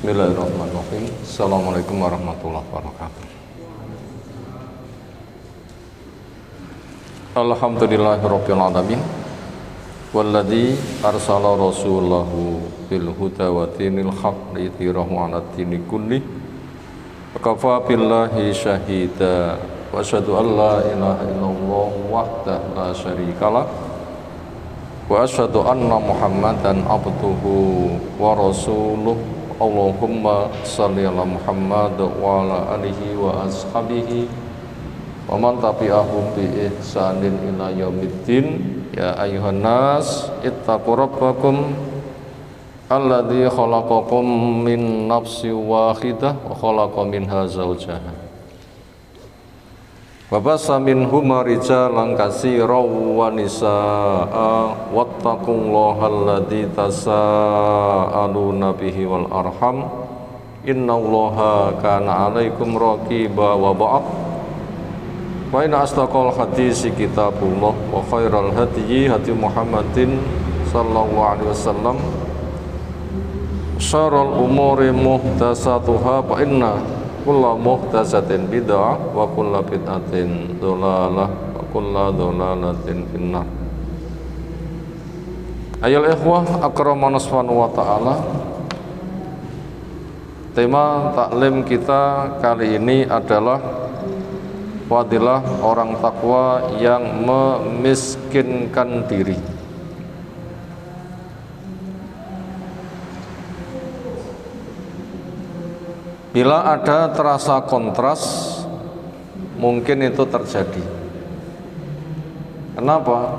Bismillahirrahmanirrahim. Assalamualaikum warahmatullahi wabarakatuh. Alhamdulillahirabbil alamin. Walladzi arsala rasulahu bil huda wa dinil haqq liyudhhirahu 'alad dini kulli. Kafa billahi syahida wa asyhadu an la ilaha illallah wahdahu la syarikalah wa asyhadu anna Muhammadan abduhu wa rasuluh. Allahumma salli ala Muhammad wa ala alihi wa ashabihi wa man tabi'ahum bi ihsanin ila yaumiddin. Ya ayyuhan nas ittaqu rabbakum alladzi khalaqakum min nafsin wahidah wa khalaqa minha zawjaha wa bassa minhuma rijalan katsiran wa nisaa'a wattaqullaha alladzi tasaaluna bihi wal arham innallaha kana 'alaikum raqiba. Wa ba'd, wa inna asdaqal hadisi kitabullah wa khairal hadyi hadyu Muhammadin sallallahu alaihi wasallam syarrul umuri muhdatsatuha fa inna kulla muhdatsatin bid'ah wa kulla bid'atin dhalalah wa kulla dhalalatin finnar. Ayol ikhwah akramana subhanahu wa ta'ala. Tema taklim kita kali ini adalah fadilah orang takwa yang memiskinkan diri. Bila ada terasa kontras, mungkin itu terjadi. Kenapa?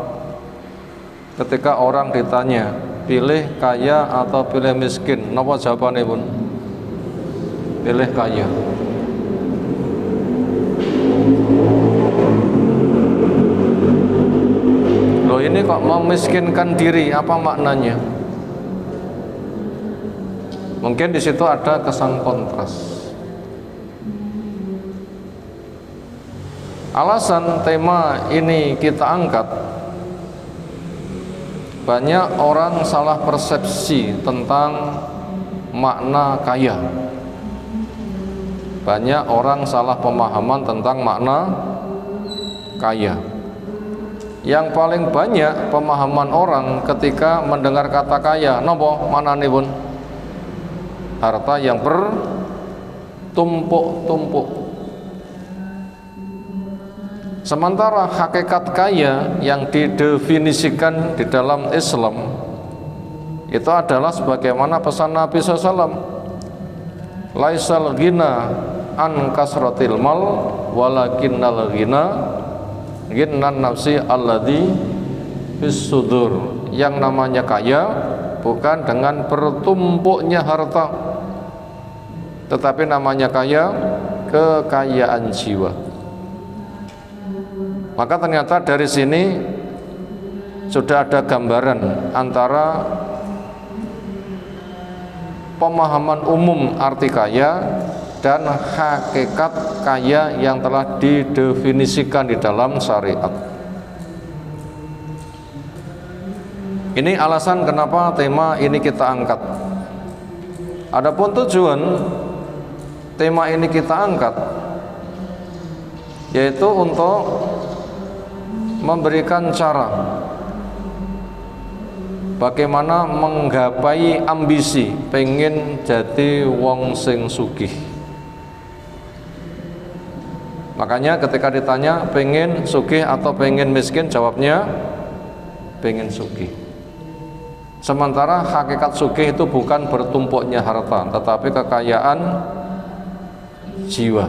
Ketika orang ditanya, pilih kaya atau pilih miskin, napa jawabannya pun? Pilih kaya. Loh, ini kok memiskinkan diri, apa maknanya? Mungkin di situ ada kesan kontras. Alasan tema ini kita angkat, banyak orang salah persepsi tentang makna kaya. Banyak orang salah pemahaman tentang makna kaya. Yang paling banyak pemahaman orang ketika mendengar kata kaya, nopo manane pun? Harta yang bertumpuk-tumpuk. Sementara hakikat kaya yang didefinisikan di dalam Islam itu adalah sebagaimana pesan Nabi SAW, laisal ghina an kasratil mal walakinnal ghina ghinnan nafsi alladzi fis sudur. Yang namanya kaya bukan dengan bertumpuknya harta, tetapi namanya kaya kekayaan jiwa. Maka ternyata dari sini sudah ada gambaran antara pemahaman umum arti kaya dan hakikat kaya yang telah didefinisikan di dalam syariat. Ini alasan kenapa tema ini kita angkat. Adapun tujuan tema ini kita angkat, yaitu untuk memberikan cara bagaimana menggapai ambisi pengen jadi wong sing sugih. Makanya ketika ditanya pengen sugih atau pengen miskin, jawabnya pengen sugih. Sementara hakikat sugih itu bukan bertumpuknya harta, tetapi kekayaan jiwa.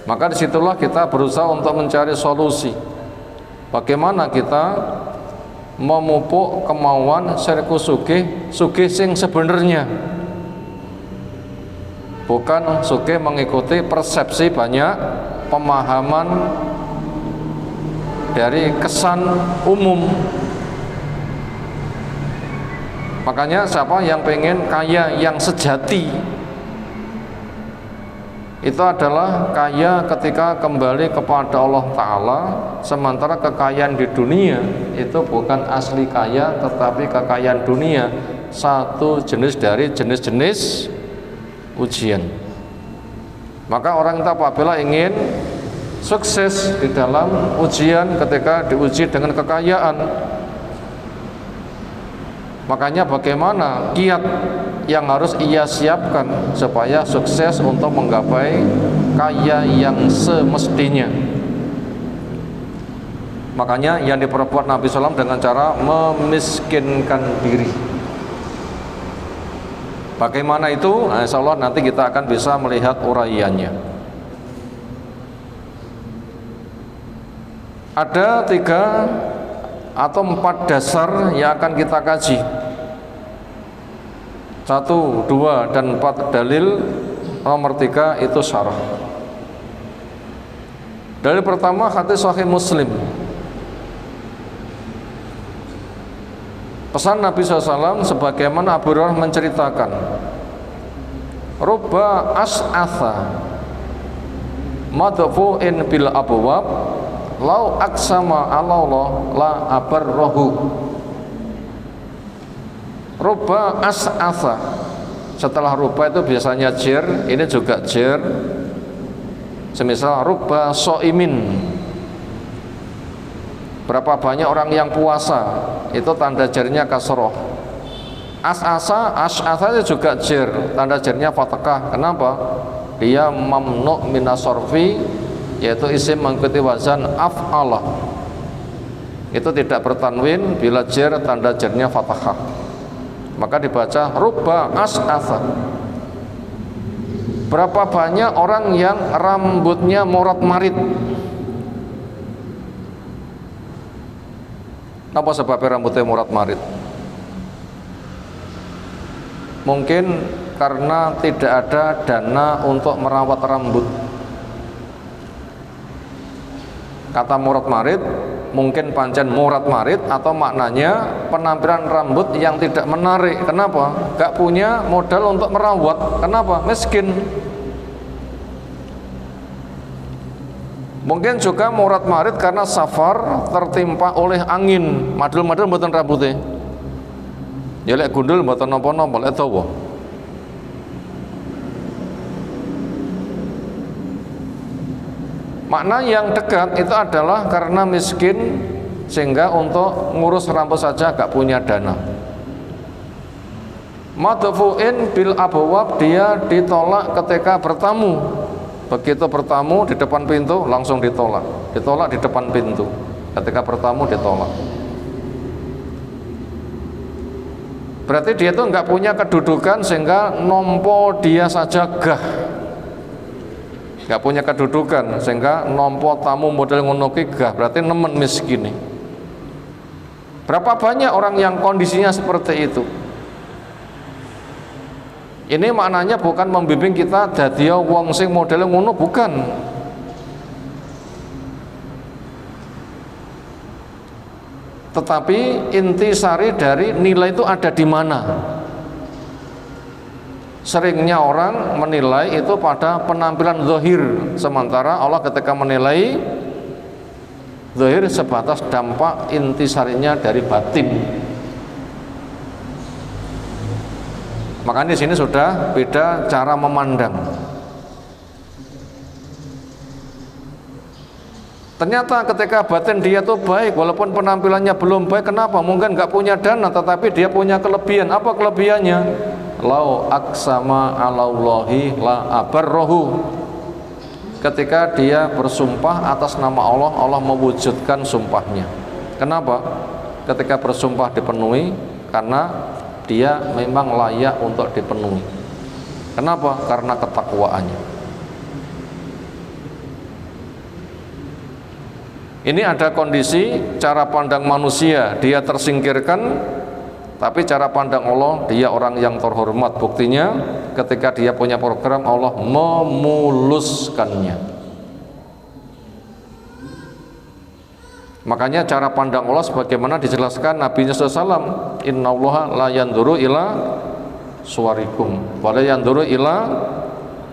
Maka disitulah kita berusaha untuk mencari solusi. Bagaimana kita memupuk kemauan syariku sugih sing sebenarnya, bukan sugih mengikuti persepsi banyak pemahaman dari kesan umum. Makanya siapa yang pengen kaya yang sejati, itu adalah kaya ketika kembali kepada Allah Ta'ala. Sementara kekayaan di dunia itu bukan asli kaya, tetapi kekayaan dunia satu jenis dari jenis-jenis ujian. Maka orang itu apabila ingin sukses di dalam ujian, ketika diuji dengan kekayaan, makanya bagaimana kiat yang harus ia siapkan supaya sukses untuk menggapai kaya yang semestinya. Makanya yang diperbuat Nabi SAW dengan cara memiskinkan diri. Bagaimana itu? Nah, insya Allah nanti kita akan bisa melihat uraiannya. Ada 3 atau 4 dasar yang akan kita kaji. 1, 2, dan 4 dalil. Nomor 3 itu syarah. Dalil pertama hadis Sahih Muslim. Pesan Nabi SAW sebagaimana Abu Hurairah menceritakan, rubba as'atha madfu'in bil abwab lau aksama ala Allah la abarrahu. Rubba as'atha, setelah rubba itu biasanya jer, ini juga jer. Semisal rubba so'imin, berapa banyak orang yang puasa, itu tanda jernya kasroh. As'asa itu juga jer, tanda jernya fathah. Kenapa? Dia mamnu minasorfi, yaitu isim mengikuti wazan af'alah. Itu tidak bertanwin bila jer tanda jernya fathah. Maka dibaca rubba as'asa. Berapa banyak orang yang rambutnya morat-marit? Apa sebabnya rambutnya morat-marit? Mungkin karena tidak ada dana untuk merawat rambut. Kata morat-marit mungkin pancen morat-marit atau maknanya penampilan rambut yang tidak menarik. Kenapa? Gak punya modal untuk merawat. Kenapa? Miskin. Mungkin juga morat-marit karena safar, tertimpa oleh angin. Madul-madul mboten rambutnya. Ya lek gundul mboten napa-napa, lek dawa. Makna yang dekat itu adalah karena miskin sehingga untuk ngurus rambut saja gak punya dana. Madfu'in bil abwab, dia ditolak ketika bertamu. Begitu bertamu di depan pintu langsung ditolak. Ditolak di depan pintu. Ketika bertamu ditolak. Berarti dia itu nggak punya kedudukan sehingga nompo dia saja gah. Nggak punya kedudukan sehingga nompo tamu model ngono ki gah. Berarti nemen miskin nih. Berapa banyak orang yang kondisinya seperti itu? Ini maknanya bukan membimbing kita dadi wong sing modele ngono, bukan. Tetapi intisari dari nilai itu ada di mana? Seringnya orang menilai itu pada penampilan zahir, sementara Allah ketika menilai zahir sebatas dampak intisarinya dari batin. Makanya di sini sudah beda cara memandang. Ternyata ketika batin dia tuh baik, walaupun penampilannya belum baik, kenapa? Mungkin nggak punya dana, tetapi dia punya kelebihan. Apa kelebihannya? Lau aksama alallahi la abarrohu. Ketika dia bersumpah atas nama Allah, Allah mewujudkan sumpahnya. Kenapa? Ketika bersumpah dipenuhi, karena dia memang layak untuk dipenuhi. Kenapa? Karena ketakwaannya. Ini ada kondisi cara pandang manusia, dia tersingkirkan, tapi cara pandang Allah, dia orang yang terhormat. Buktinya ketika dia punya program, Allah memuluskannya. Makanya cara pandang Allah sebagaimana dijelaskan Nabi SAW, innallaha la yanzuru ila suwarikum wa la yanzuru ila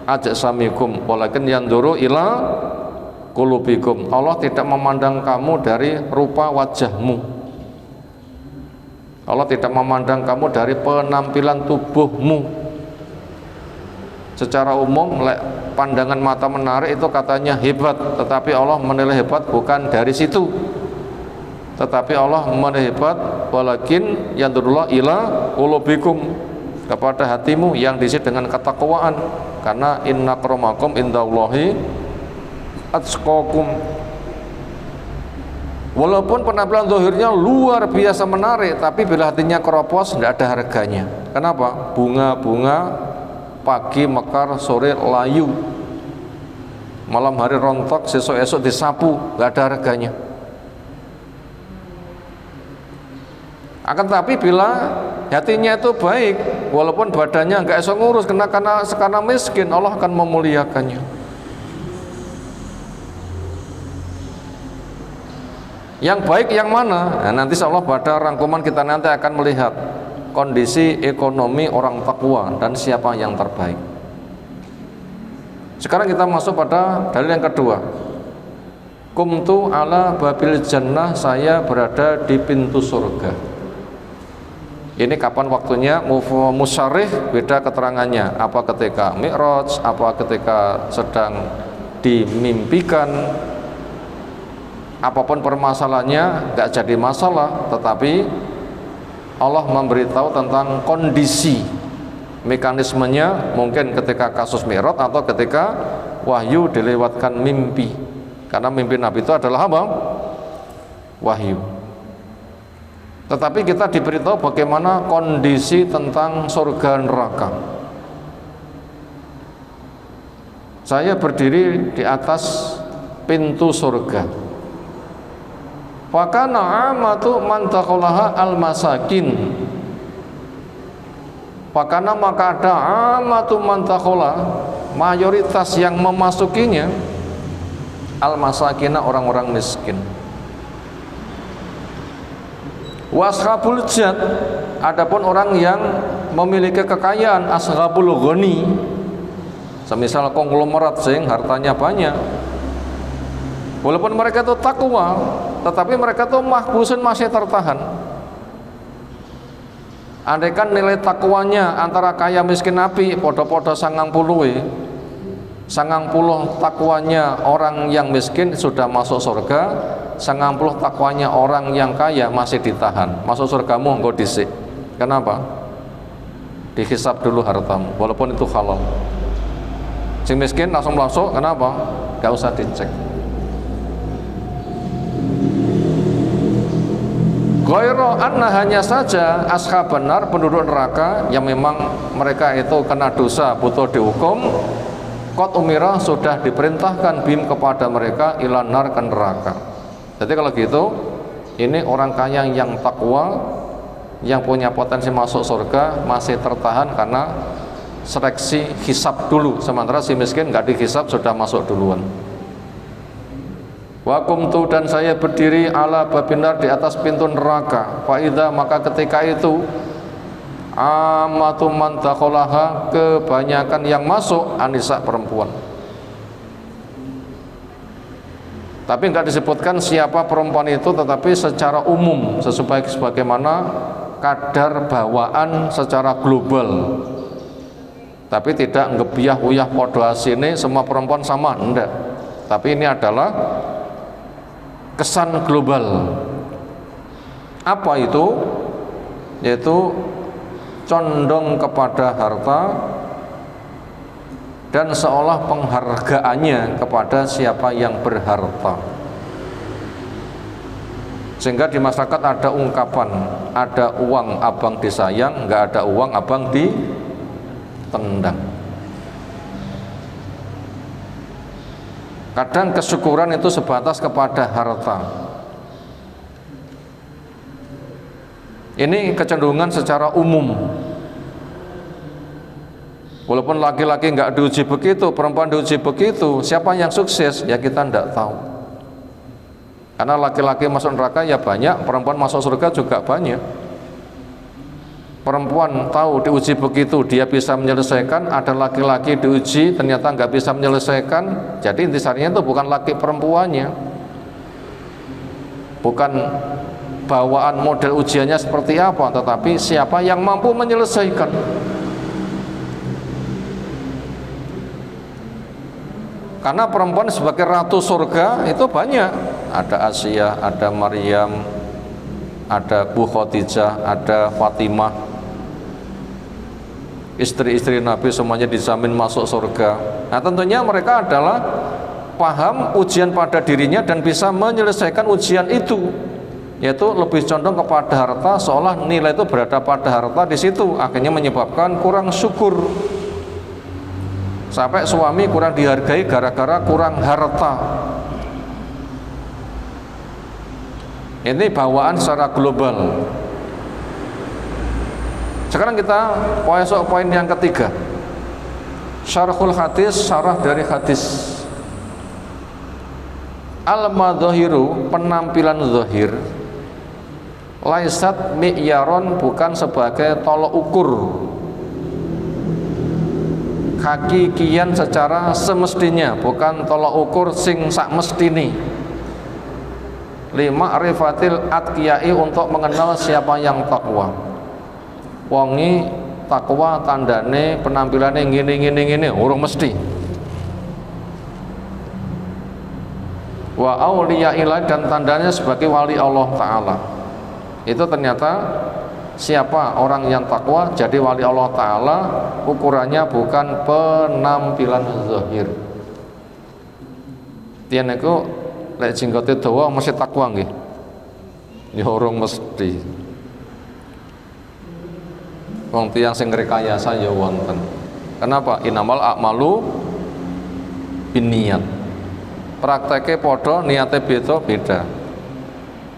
ajsamikum walakin yanzuru ila qulubikum. Allah tidak memandang kamu dari rupa wajahmu, Allah tidak memandang kamu dari penampilan tubuhmu. Secara umum pandangan mata menarik itu katanya hebat, tetapi Allah menilai hebat bukan dari situ. Tetapi Allah menilai hebat walakin yandurullah ila qulubikum, kepada hatimu yang diisi dengan ketakwaan. Karena inna akramakum indallahi atqakum. Walaupun penampilan zahirnya luar biasa menarik, tapi bila hatinya keropos tidak ada harganya. Kenapa? Bunga-bunga pagi mekar, sore layu, malam hari rontok, esok-esok disapu, nggak ada harganya. Akan tapi bila hatinya itu baik, walaupun badannya nggak esok ngurus karena miskin, Allah akan memuliakannya. Yang baik yang mana? Nah, nanti insyaallah pada rangkuman kita nanti akan melihat kondisi ekonomi orang takwa dan siapa yang terbaik. Sekarang kita masuk pada dalil yang kedua. Kumtu ala babil jannah, saya berada di pintu surga. Ini kapan waktunya? Musyarrih beda keterangannya. Apa ketika Mi'raj, apa ketika sedang dimimpikan. Apapun permasalahannya nggak jadi masalah, tetapi Allah memberitahu tentang kondisi mekanismenya, mungkin ketika kasus Mi'raj atau ketika wahyu dilewatkan mimpi. Karena mimpi Nabi itu adalah apa? Wahyu. Tetapi kita diberitahu bagaimana kondisi tentang surga neraka. Saya berdiri di atas pintu surga. Fakana amatu man taqallaha al-masakin. Fakana maka ada amatu man taqallaha, mayoritas yang memasukinya al-masakina, orang-orang miskin. Washabul jad, adapun orang yang memiliki kekayaan, ashabul ghani, semisal konglomerat sing hartanya banyak. Walaupun mereka itu takwa, tetapi mereka itu mahbusun, masih tertahan. Andaikan nilai takwanya antara kaya miskin Nabi podo-podo 90, 90 takwanya orang yang miskin sudah masuk surga, 90 takwanya orang yang kaya masih ditahan. Masuk surgamu engkau disik. Kenapa? Dihisab dulu hartamu, walaupun itu halal. Si miskin langsung masuk, kenapa? Gak usah dicek. Ghairu anna, hanya saja ashab benar, penduduk neraka yang memang mereka itu kena dosa butuh dihukum, qad umira, sudah diperintahkan bim kepada mereka ilanar, ke neraka. Jadi kalau gitu, ini orang kaya yang takwa, yang punya potensi masuk surga masih tertahan karena seleksi hisab dulu, sementara si miskin nggak dihisab sudah masuk duluan. Wa kumtu, dan saya berdiri ala babinar, di atas pintu neraka. Faida, maka ketika itu amatu man taqallaha, kebanyakan yang masuk anisa, perempuan. Tapi enggak disebutkan siapa perempuan itu, tetapi secara umum sebagaimana kadar bawaan secara global. Tapi tidak ngebiah uyah podo asine semua perempuan sama, enggak. Tapi ini adalah kesan global. Apa itu? Yaitu condong kepada harta dan seolah penghargaannya kepada siapa yang berharta. Sehingga di masyarakat ada ungkapan, ada uang abang disayang, nggak ada uang abang ditendang. Kadang kesyukuran itu sebatas kepada harta. Ini kecenderungan secara umum. Walaupun laki-laki nggak diuji begitu, perempuan diuji begitu, siapa yang sukses? Ya kita tidak tahu. Karena laki-laki masuk neraka ya banyak, perempuan masuk surga juga banyak. Perempuan tahu diuji begitu, dia bisa menyelesaikan. Ada laki-laki diuji ternyata nggak bisa menyelesaikan. Jadi intisarinya itu bukan laki perempuannya, bukan bawaan model ujiannya seperti apa, tetapi siapa yang mampu menyelesaikan. Karena perempuan sebagai ratu surga itu banyak. Ada Asia, ada Maryam, ada Bu Khadijah, ada Fatimah. Istri-istri Nabi semuanya dijamin masuk surga. Nah tentunya mereka adalah paham ujian pada dirinya dan bisa menyelesaikan ujian itu, yaitu lebih condong kepada harta, seolah nilai itu berada pada harta di situ, akhirnya menyebabkan kurang syukur. Sampai suami kurang dihargai gara-gara kurang harta. Ini bawaan secara global. Sekarang kita masuk poin yang ketiga. Syarhul hadis, syarah dari hadis. Al-madzahiru, penampilan zahir, laisat mi'yaron, bukan sebagai tolok ukur hakikian secara semestinya, bukan tolok ukur sing sak mestini. Lima rifatil atqiyai, untuk mengenal siapa yang takwa. Wongi takwa tandane penampilannya ngene urung mesti. Wa auliyaillah, dan tandanya sebagai wali Allah Ta'ala. Itu ternyata siapa orang yang takwa jadi wali Allah Ta'ala, ukurannya bukan penampilan zahir. Tiyan iku lek jenggote dawa mesti takwa nggih. Ya urung mesti. Wong tiyang sing rekayasa ya wonten. Kenapa? Innamal a'malu binniyat. Prakteke padha, niate beda.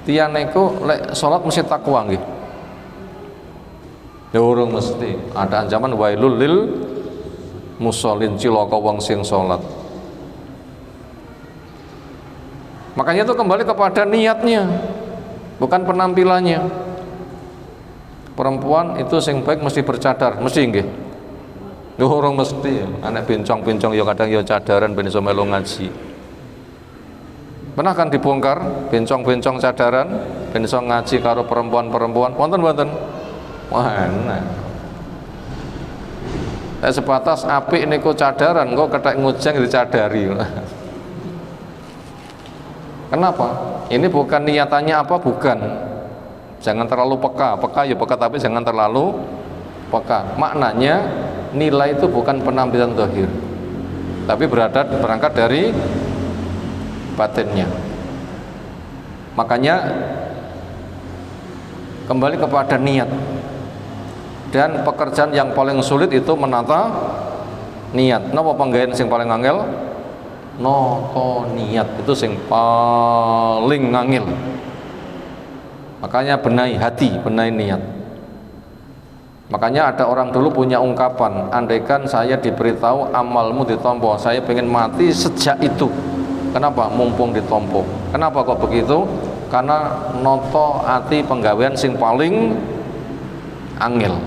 Tiyan niku lek salat mesti takwa nggih. Ya urung mesti. Ada ancaman wailul lil musallin, cilaka wong sing salat. Makanya itu kembali kepada niatnya, bukan penampilannya. Perempuan itu sing baik mesti bercadar, mesti nggih. Ya urung mesti. Anak bencong-bencong ya kadang ya cadaran ben iso melu ngaji. Pernah kan dibongkar bencong-bencong cadaran ben iso ngaji karo perempuan-perempuan? Wonten-wonten. Wah enak. Sebatas apik niku cadaran kok kethek ngujeng dicadari. Kenapa? Ini bukan niatannya apa, bukan. Jangan terlalu peka ya peka, tapi jangan terlalu peka. Maknanya nilai itu bukan penampilan zahir, tapi berangkat dari batinnya. Makanya kembali kepada niat. Dan pekerjaan yang paling sulit itu menata niat. Napa panggawean sing paling angel? Nata niat, itu sing paling angel. Makanya benahi hati, benahi niat. Makanya ada orang dulu punya ungkapan, andaikan saya diberitahu amalmu ditompo, saya pengen mati sejak itu. Kenapa? Mumpung ditompo. Kenapa kok begitu? Karena noto ati penggawean sing paling angel.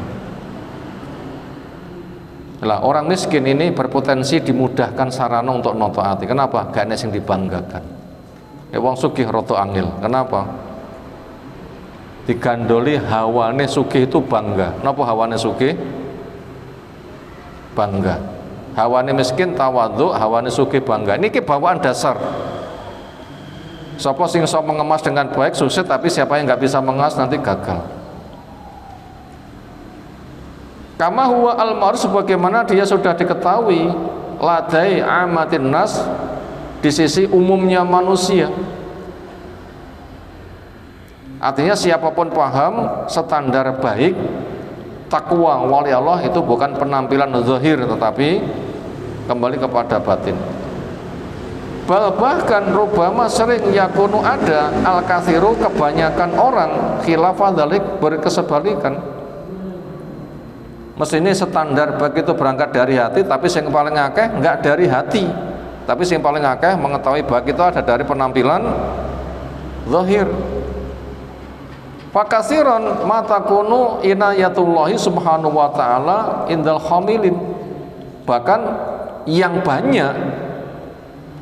Lah orang miskin ini berpotensi dimudahkan sarana untuk noto ati. Kenapa? Gak ada yang dibanggakan. Wong sugih roto angel. Kenapa? Digandoli hawane sugih itu bangga. Napa hawane sugih? Bangga. Hawane miskin tawadhu, hawane sugih bangga. Ini bawaan dasar. Sapa sing iso mengemas dengan baik sukses, tapi siapa yang nggak bisa mengemas nanti gagal. Kama huwa al-ma'ruf, sebagaimana dia sudah diketahui ladai amatin nas, di sisi umumnya manusia. Artinya siapapun paham standar baik takwa wali Allah itu bukan penampilan zahir, tetapi kembali kepada batin. Bahkan rubama sering yakunu ada al-kathiru, kebanyakan orang khilafah dzalik, berkesebalikan. Mestinya standar baik itu berangkat dari hati, tapi yang paling akeh enggak dari hati, tapi yang paling akeh mengetahui baik itu ada dari penampilan zahir. Fakasiron matakunu inayatullahi subhanahu wa ta'ala indal hamilin. Bahkan yang banyak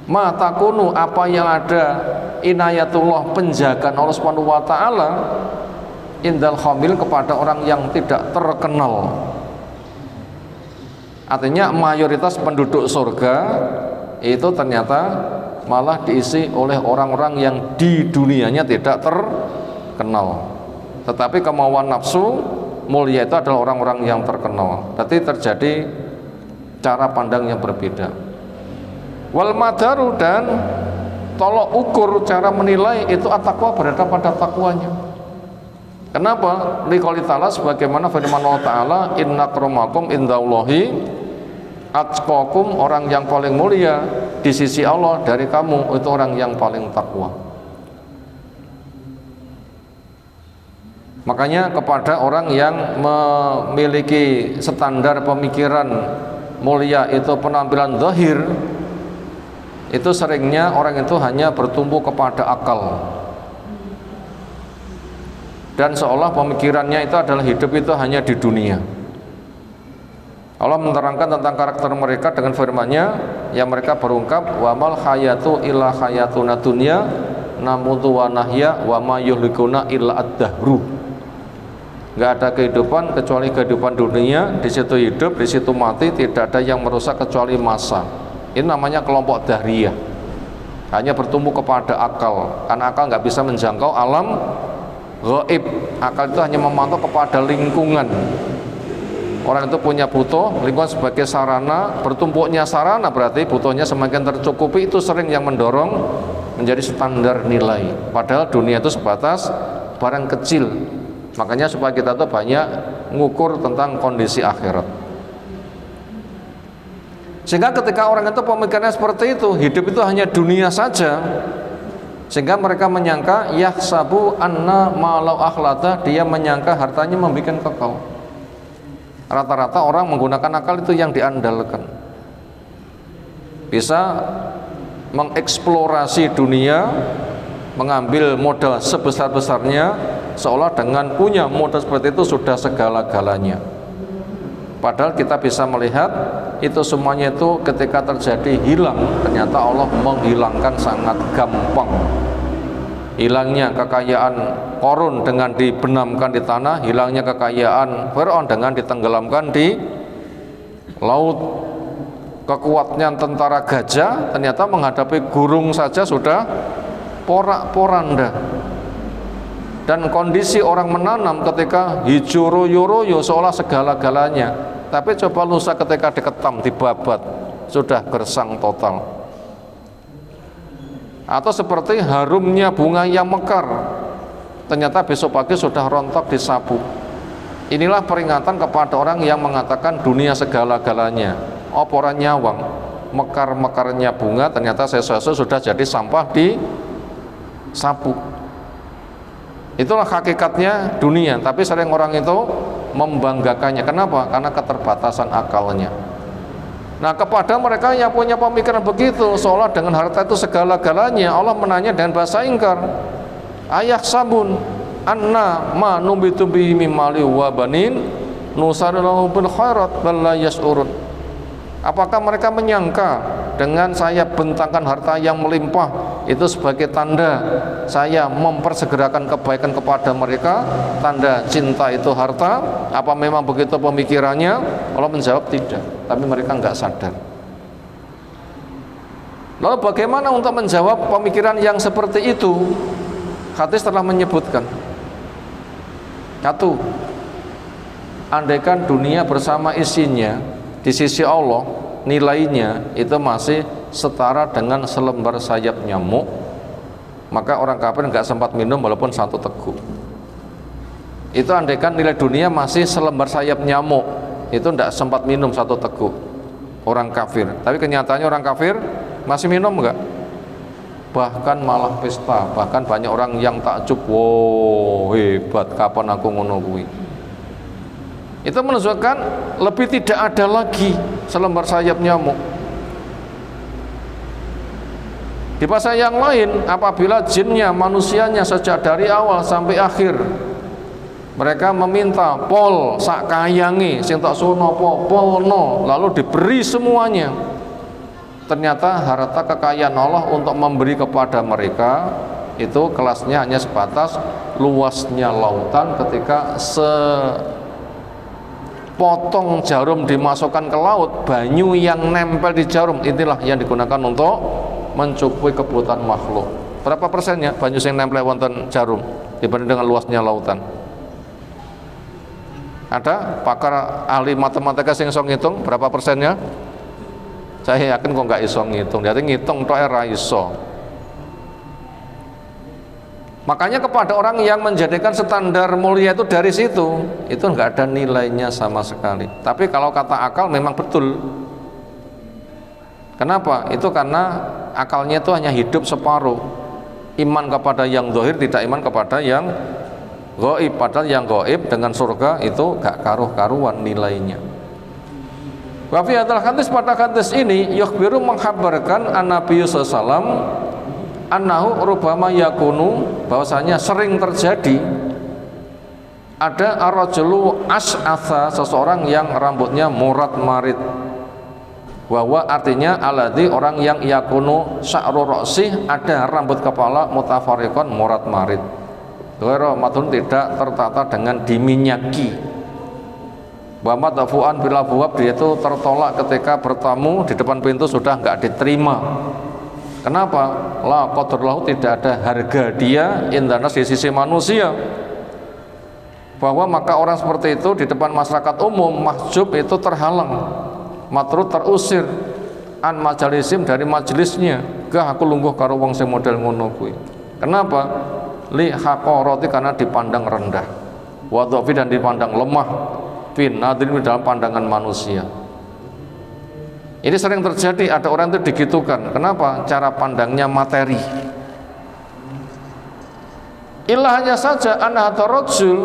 matakunu, apa yang ada inayatullah, penjagaan Allah Subhanahu wa taala indal khamil, kepada orang yang tidak terkenal. Artinya mayoritas penduduk surga itu ternyata malah diisi oleh orang-orang yang di dunianya tidak terkenal, tetapi kemauan nafsu mulia itu adalah orang-orang yang terkenal. Berarti terjadi cara pandang yang berbeda. Wal madaru, dan tolok ukur cara menilai itu at-taqwa, berada pada takwanya. Kenapa? Liqouli ta'ala, sebagaimana firman Allah Ta'ala, inna akramakum indallahi atqakum, orang yang paling mulia di sisi Allah dari kamu itu orang yang paling takwa. Makanya kepada orang yang memiliki standar pemikiran mulia itu penampilan zahir, itu seringnya orang itu hanya bertumbuh kepada akal, dan seolah pemikirannya itu adalah hidup itu hanya di dunia. Allah menerangkan tentang karakter mereka dengan firman-Nya yang mereka berungkap, wa mal hayatu illa hayatuna dunya namutu wa nahya wa ma yuhlikuna illa ad-dahru. Enggak ada kehidupan kecuali kehidupan dunia, di situ hidup, di situ mati, tidak ada yang merusak kecuali masa. Ini namanya kelompok dahriyah, hanya bertumbuh kepada akal, karena akal nggak bisa menjangkau alam gaib. Akal itu hanya memantau kepada lingkungan. Orang itu punya butuh, lingkungan sebagai sarana, bertumpuknya sarana berarti butuhnya semakin tercukupi, itu sering yang mendorong menjadi standar nilai. Padahal dunia itu sebatas barang kecil. Makanya supaya kita tuh banyak ngukur tentang kondisi akhirat. Sehingga ketika orang itu pemikirannya seperti itu, hidup itu hanya dunia saja, sehingga mereka menyangka yahsabu anna malau akhlata, dia menyangka hartanya membuat kekal. Rata-rata orang menggunakan akal itu yang diandalkan, bisa mengeksplorasi dunia, mengambil modal sebesar-besarnya, seolah dengan punya modal seperti itu sudah segala-galanya. Padahal kita bisa melihat itu semuanya itu ketika terjadi hilang, ternyata Allah menghilangkan sangat gampang. Hilangnya kekayaan Qarun dengan dibenamkan di tanah, hilangnya kekayaan Fir'aun dengan ditenggelamkan di laut. Kekuatan tentara gajah ternyata menghadapi gurung saja sudah porak-poranda. Dan kondisi orang menanam ketika hijau royo-royo seolah segala-galanya, tapi coba lusa ketika diketam, dibabat, sudah gersang total. Atau seperti harumnya bunga yang mekar, ternyata besok pagi sudah rontok disapu. Inilah peringatan kepada orang yang mengatakan dunia segala-galanya. Oporan nyawang, mekar-mekarnya bunga ternyata sesuatu sudah jadi sampah di sapu. Itulah hakikatnya dunia, tapi sering orang itu membanggakannya. Kenapa? Karena keterbatasan akalnya. Nah, kepada mereka yang punya pemikiran begitu, seolah dengan harta itu segala-galanya, Allah menanya dengan bahasa ingkar, ayah sabun anna ma nubitu bihi mimali wa banin nusarilahu bil khairat bal la yas'urun. Apakah mereka menyangka dengan saya bentangkan harta yang melimpah itu sebagai tanda saya mempersegerakan kebaikan kepada mereka, tanda cinta itu harta? Apa memang begitu pemikirannya? Allah menjawab tidak, tapi mereka enggak sadar. Lalu bagaimana untuk menjawab pemikiran yang seperti itu? Hadis telah menyebutkan, satu, andaikan dunia bersama isinya di sisi Allah nilainya itu masih setara dengan selembar sayap nyamuk, maka orang kafir nggak sempat minum walaupun satu teguk. Itu andaikan nilai dunia masih selembar sayap nyamuk, itu nggak sempat minum satu teguk orang kafir. Tapi kenyataannya orang kafir masih minum nggak? Bahkan malah pesta, bahkan banyak orang yang takjub, wow hebat, kapan aku ngono kuwi. Itu menunjukkan lebih tidak ada lagi selembar sayap nyamuk. Di pasal yang lain, apabila jinnya, manusianya sejak dari awal sampai akhir mereka meminta pol sak kayange sing tak sono apa polno, lalu diberi semuanya, ternyata harta kekayaan Allah untuk memberi kepada mereka itu kelasnya hanya sebatas luasnya lautan. Ketika sepotong jarum dimasukkan ke laut, banyu yang nempel di jarum inilah yang digunakan untuk mencukupi kebutuhan makhluk. Berapa persennya banyu yang nempel wonten jarum dibanding dengan luasnya lautan? Ada pakar ahli matematika sing iso ngitung berapa persennya? Saya yakin kok nggak iso ngitung, jadi ngitung tok ora iso. Makanya kepada orang yang menjadikan standar mulia itu dari situ, itu nggak ada nilainya sama sekali. Tapi kalau kata akal memang betul. Kenapa? Itu karena akalnya itu hanya hidup separuh. Iman kepada yang zahir, tidak iman kepada yang gaib. Padahal yang gaib dengan surga itu gak karuh-karuan nilainya. Wa fi hadzal hadis, pada hadis ini yukhbiru menghabarkan an-nabi sallallahu annahu rubama yakunu, bahwasanya sering terjadi ada ar-rajulu as'atha, seseorang yang rambutnya murat-marit. Bahwa artinya alladzi, orang yang yakunu sya'ru ra'si, ada rambut kepala mutafariqan murat-marit. Ghairu matun, tidak tertata dengan diminyaki. Wa madfu'an bil abwab, dia itu tertolak ketika bertamu di depan pintu sudah enggak diterima. Kenapa? La qadarlahu, tidak ada harga dia indana di sisi manusia. Bahwa maka orang seperti itu di depan masyarakat umum mahjub, itu terhalang, matrud, terusir, an majalisim, dari majelisnya. Gah aku lungguh karo wong sing model ngono kuwi. Kenapa? Li haqarati, karena dipandang rendah, wa dhafi, dan dipandang lemah, fin nadhim, dalam pandangan manusia. Ini sering terjadi, ada orang itu digitukan. Kenapa? Cara pandangnya materi. Illa, hanya saja anna rajul,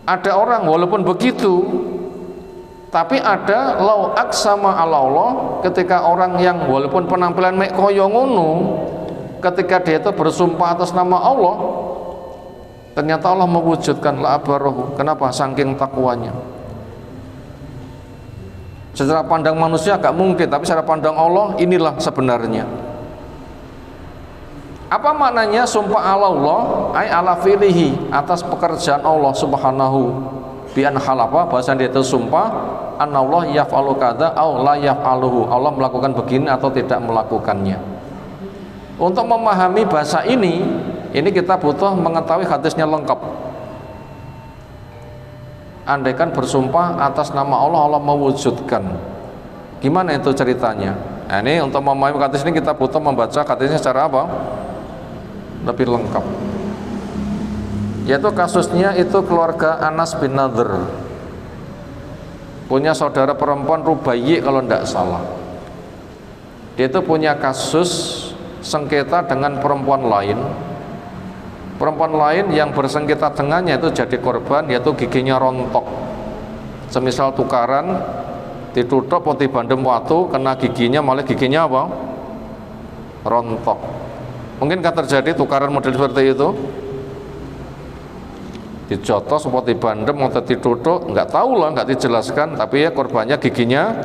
ada orang walaupun begitu, tapi ada lau aksama ala Allah, ketika orang yang walaupun penampilan mek koyo ngono, ketika dia itu bersumpah atas nama Allah, ternyata Allah mewujudkan la abarahu. Kenapa? Saking takwanya. Secara pandang manusia gak mungkin, tapi secara pandang Allah inilah sebenarnya. Apa maknanya sumpah ala Allah? Ay ala fi'lihi, atas pekerjaan Allah subhanahu bi an halafa, bahasa dia itu sumpah anna Allah yaf'alu kadza aw la yaf'aluhu, Allah melakukan begini atau tidak melakukannya. Untuk memahami bahasa ini kita butuh mengetahui hadisnya lengkap. Andaikan bersumpah atas nama Allah, Allah mewujudkan. Gimana itu ceritanya? Nah, ini untuk memahami hadis ini kita butuh membaca hadisnya secara apa? Lebih lengkap. Yaitu kasusnya itu keluarga Anas bin Nadhr. Punya saudara perempuan Rubayyi kalau tidak salah. Dia itu punya kasus sengketa dengan perempuan lain. Perempuan lain yang bersengketa dengannya itu jadi korban, yaitu giginya rontok. Semisal tukaran, ditutup atau dibandem waktu, kena giginya, malah giginya apa? Rontok. Mungkinkah terjadi tukaran model seperti itu? Dijotos atau dibandem atau ditutup, nggak tahu lah, nggak dijelaskan, tapi ya korbannya giginya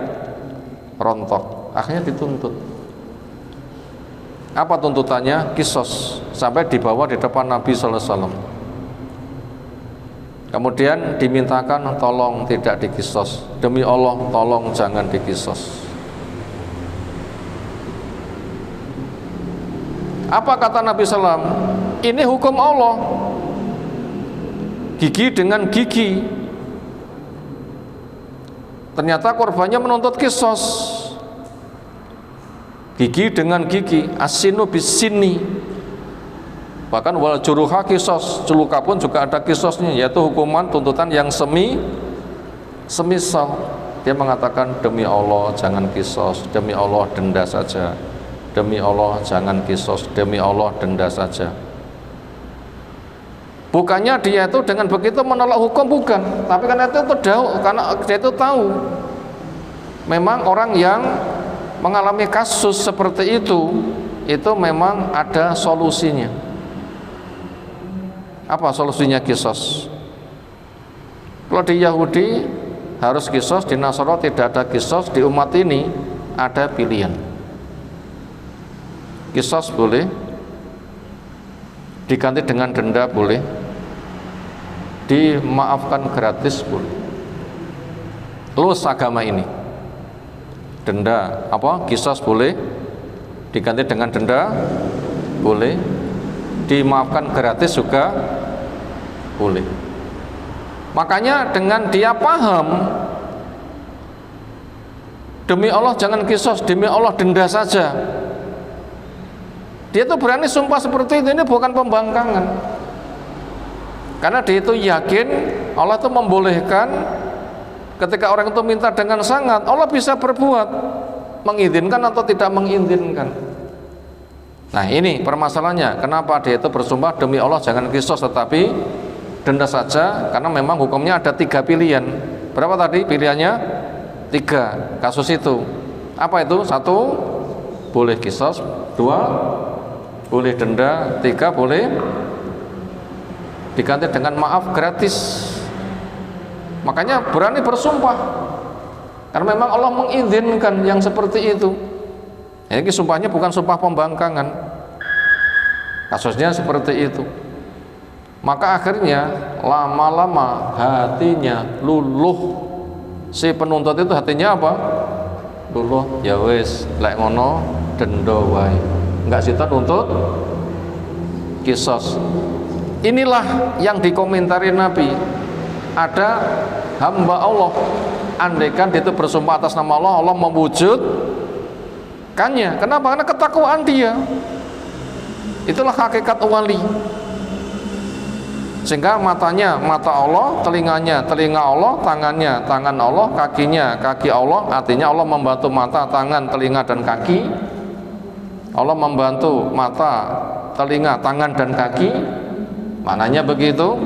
rontok. Akhirnya dituntut. Apa tuntutannya? Kisos, sampai dibawa di depan Nabi sallallahu alaihi wasallam. Kemudian dimintakan tolong tidak dikisos. Demi Allah tolong jangan dikisos. Apa kata Nabi sallallahu alaihi wasallam? Ini hukum Allah. Gigi dengan gigi. Ternyata korbannya menuntut kisos. Gigi dengan gigi, asinu bisini. Bahkan wal juruha kisos, celuka pun juga ada kisosnya, yaitu hukuman tuntutan yang semisal. Dia mengatakan demi Allah jangan kisos, demi Allah denda saja, demi Allah jangan kisos, demi Allah denda saja. Bukannya dia itu dengan begitu menolak hukum, bukan, tapi karena dia itu tahu memang orang yang mengalami kasus seperti itu memang ada solusinya. Apa solusinya kisos? Kalau di Yahudi harus kisos, di Nasrani tidak ada kisos, di umat ini ada pilihan. Qisas boleh, diganti dengan denda boleh, dimaafkan gratis boleh. Lulus agama ini. Denda apa? Qisas boleh, diganti dengan denda boleh, dimaafkan gratis juga boleh. Makanya dengan dia paham, demi Allah jangan qisas, demi Allah denda saja, dia tuh berani sumpah seperti itu. Ini bukan pembangkangan, karena dia itu yakin Allah itu membolehkan. Ketika orang itu minta dengan sangat, Allah bisa berbuat, mengizinkan atau tidak mengizinkan. Nah ini permasalahannya, kenapa dia itu bersumpah demi Allah jangan qisas tetapi denda saja, karena memang hukumnya ada 3 pilihan. Berapa tadi pilihannya? 3 kasus itu. Apa itu? 1 boleh qisas, 2 boleh denda, 3 boleh diganti dengan maaf gratis. Makanya berani bersumpah, karena memang Allah mengizinkan yang seperti itu. Ini sumpahnya bukan sumpah pembangkangan, kasusnya seperti itu. Maka akhirnya lama-lama hatinya luluh. Si penuntut itu hatinya apa? Luluh. Ya wis, lek ngono dendo wae, enggak sita nuntut qisas. Inilah yang dikomentari Nabi. Ada hamba Allah, andaikan dia itu bersumpah atas nama Allah, Allah mewujudkannya. Kenapa? Karena ketakwaan dia. Itulah hakikat wali. Sehingga matanya mata Allah, telinganya telinga Allah, tangannya tangan Allah, kakinya kaki Allah. Artinya Allah membantu mata, tangan, telinga dan kaki. Allah membantu mata, telinga, tangan dan kaki. Maknanya begitu.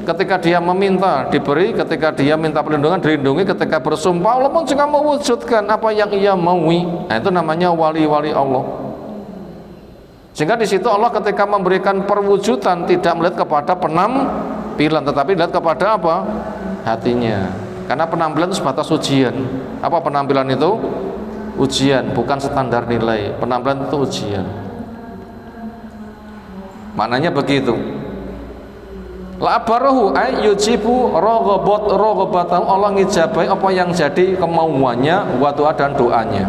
Ketika dia meminta diberi, ketika dia minta perlindungan dilindungi, ketika bersumpah Allah pun juga mewujudkan apa yang ia maui. Nah itu namanya wali-wali Allah. Sehingga di situ Allah ketika memberikan perwujudan tidak melihat kepada penampilan, tetapi lihat kepada apa? Hatinya. Karena penampilan itu sebatas ujian. Apa penampilan itu? Ujian, bukan standar nilai. Penampilan itu ujian. Maknanya begitu. La barahu ay yujibu raghabatahu, Allah ngijabai apa yang jadi kemauannya, wa doa dan doanya.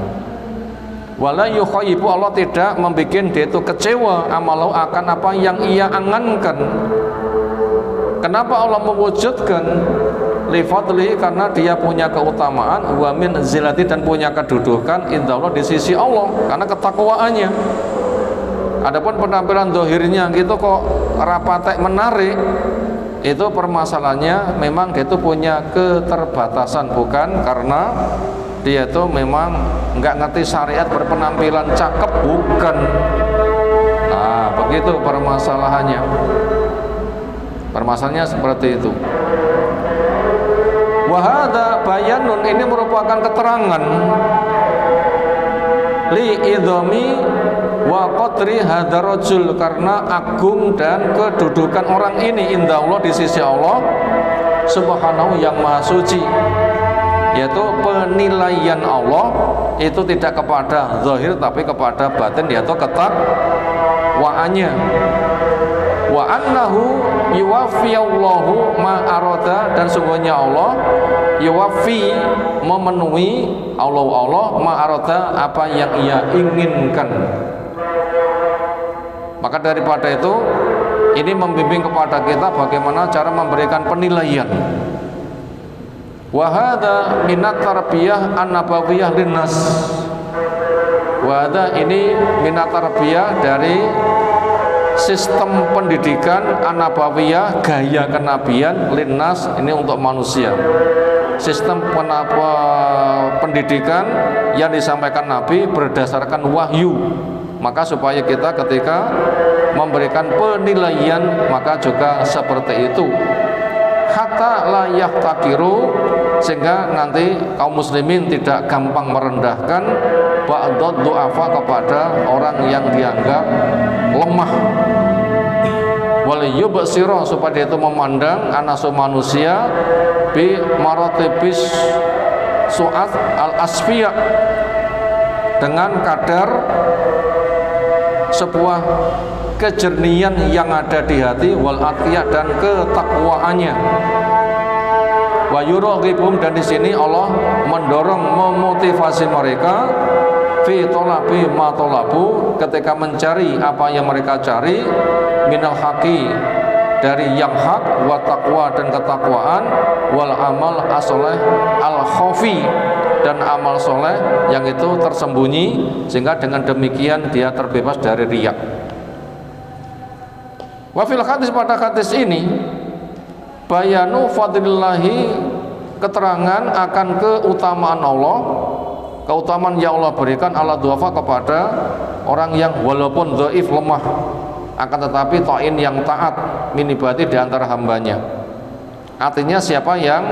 Wala yukhayyibu, Allah tidak membuat dia itu kecewa amalau akan apa yang ia angankan. Kenapa Allah mewujudkan? Li fadlihi, karena dia punya keutamaan, wa min zilati, dan punya kedudukan indallah di sisi Allah, karena ketakwaannya. Adapun penampilan zahirnya gitu kok rapatek menarik, itu permasalahannya memang dia itu punya keterbatasan, bukan karena dia itu memang nggak ngerti syariat berpenampilan cakep, bukan. Nah begitu permasalahannya. Permasalahannya seperti itu. Wahada bayanun, ini merupakan keterangan li idhami wa qadri hadarajul, karena agung dan kedudukan orang ini indah Allah di sisi Allah subhanahu yang maha suci, yaitu penilaian Allah itu tidak kepada zahir tapi kepada batin, yaitu ketakwaannya. Wa annahu yuwaffiyallahu ma arada, dan sungguhnya Allah yuwaffi, memenuhi Allah ma arada, apa yang ia inginkan. Maka daripada itu, ini membimbing kepada kita bagaimana cara memberikan penilaian. Wa hadza minat tarbiyah an-nabawiyah linnas. Wa hadza, ini minat tarbiyah dari sistem pendidikan an-nabawiyah, gaya kenabian, linnas, ini untuk manusia. Sistem pendidikan yang disampaikan Nabi berdasarkan wahyu. Maka supaya kita ketika memberikan penilaian maka juga seperti itu, hatta la yahtakiru, sehingga nanti kaum muslimin tidak gampang merendahkan ba'dad du'afa, kepada orang yang dianggap lemah. Wal yubsira, supaya itu memandang anasu manusia bi maratibis su'at al asfiya, dengan kadar sebuah kejernihan yang ada di hati, wal atqiyah, dan ketakwaannya. Wa yuraghibum, dan di sini Allah mendorong, memotivasi mereka fi talabi ma talabu, ketika mencari apa yang mereka cari, minal haqi, dari yang hak, wa taqwa, dan ketakwaan, wal amal as-soleh al khafi, dan amal soleh yang itu tersembunyi, sehingga dengan demikian dia terbebas dari riya. Wa fil hadis, pada hadis ini bayanu fadlillahi, keterangan akan keutamaan Allah, keutamaan yang Allah berikan ala duafa, kepada orang yang walaupun dhaif, lemah, akan tetapi ta'in, yang taat, minibati, di antara hambanya. Artinya siapa yang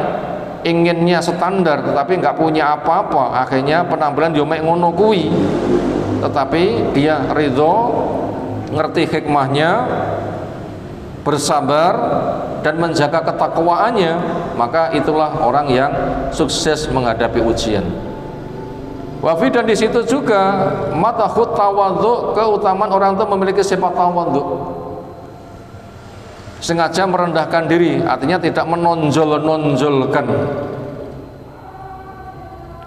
inginnya standar tetapi nggak punya apa-apa, akhirnya penampilan yo mek ngono kuwi, tetapi dia ridho, ngerti hikmahnya, bersabar, dan menjaga ketakwaannya, maka itulah orang yang sukses menghadapi ujian. Wafi, dan di situ juga matahut tawadhu, keutamaan orang itu memiliki sifat tawadhu, sengaja merendahkan diri, artinya tidak menonjol-nonjolkan.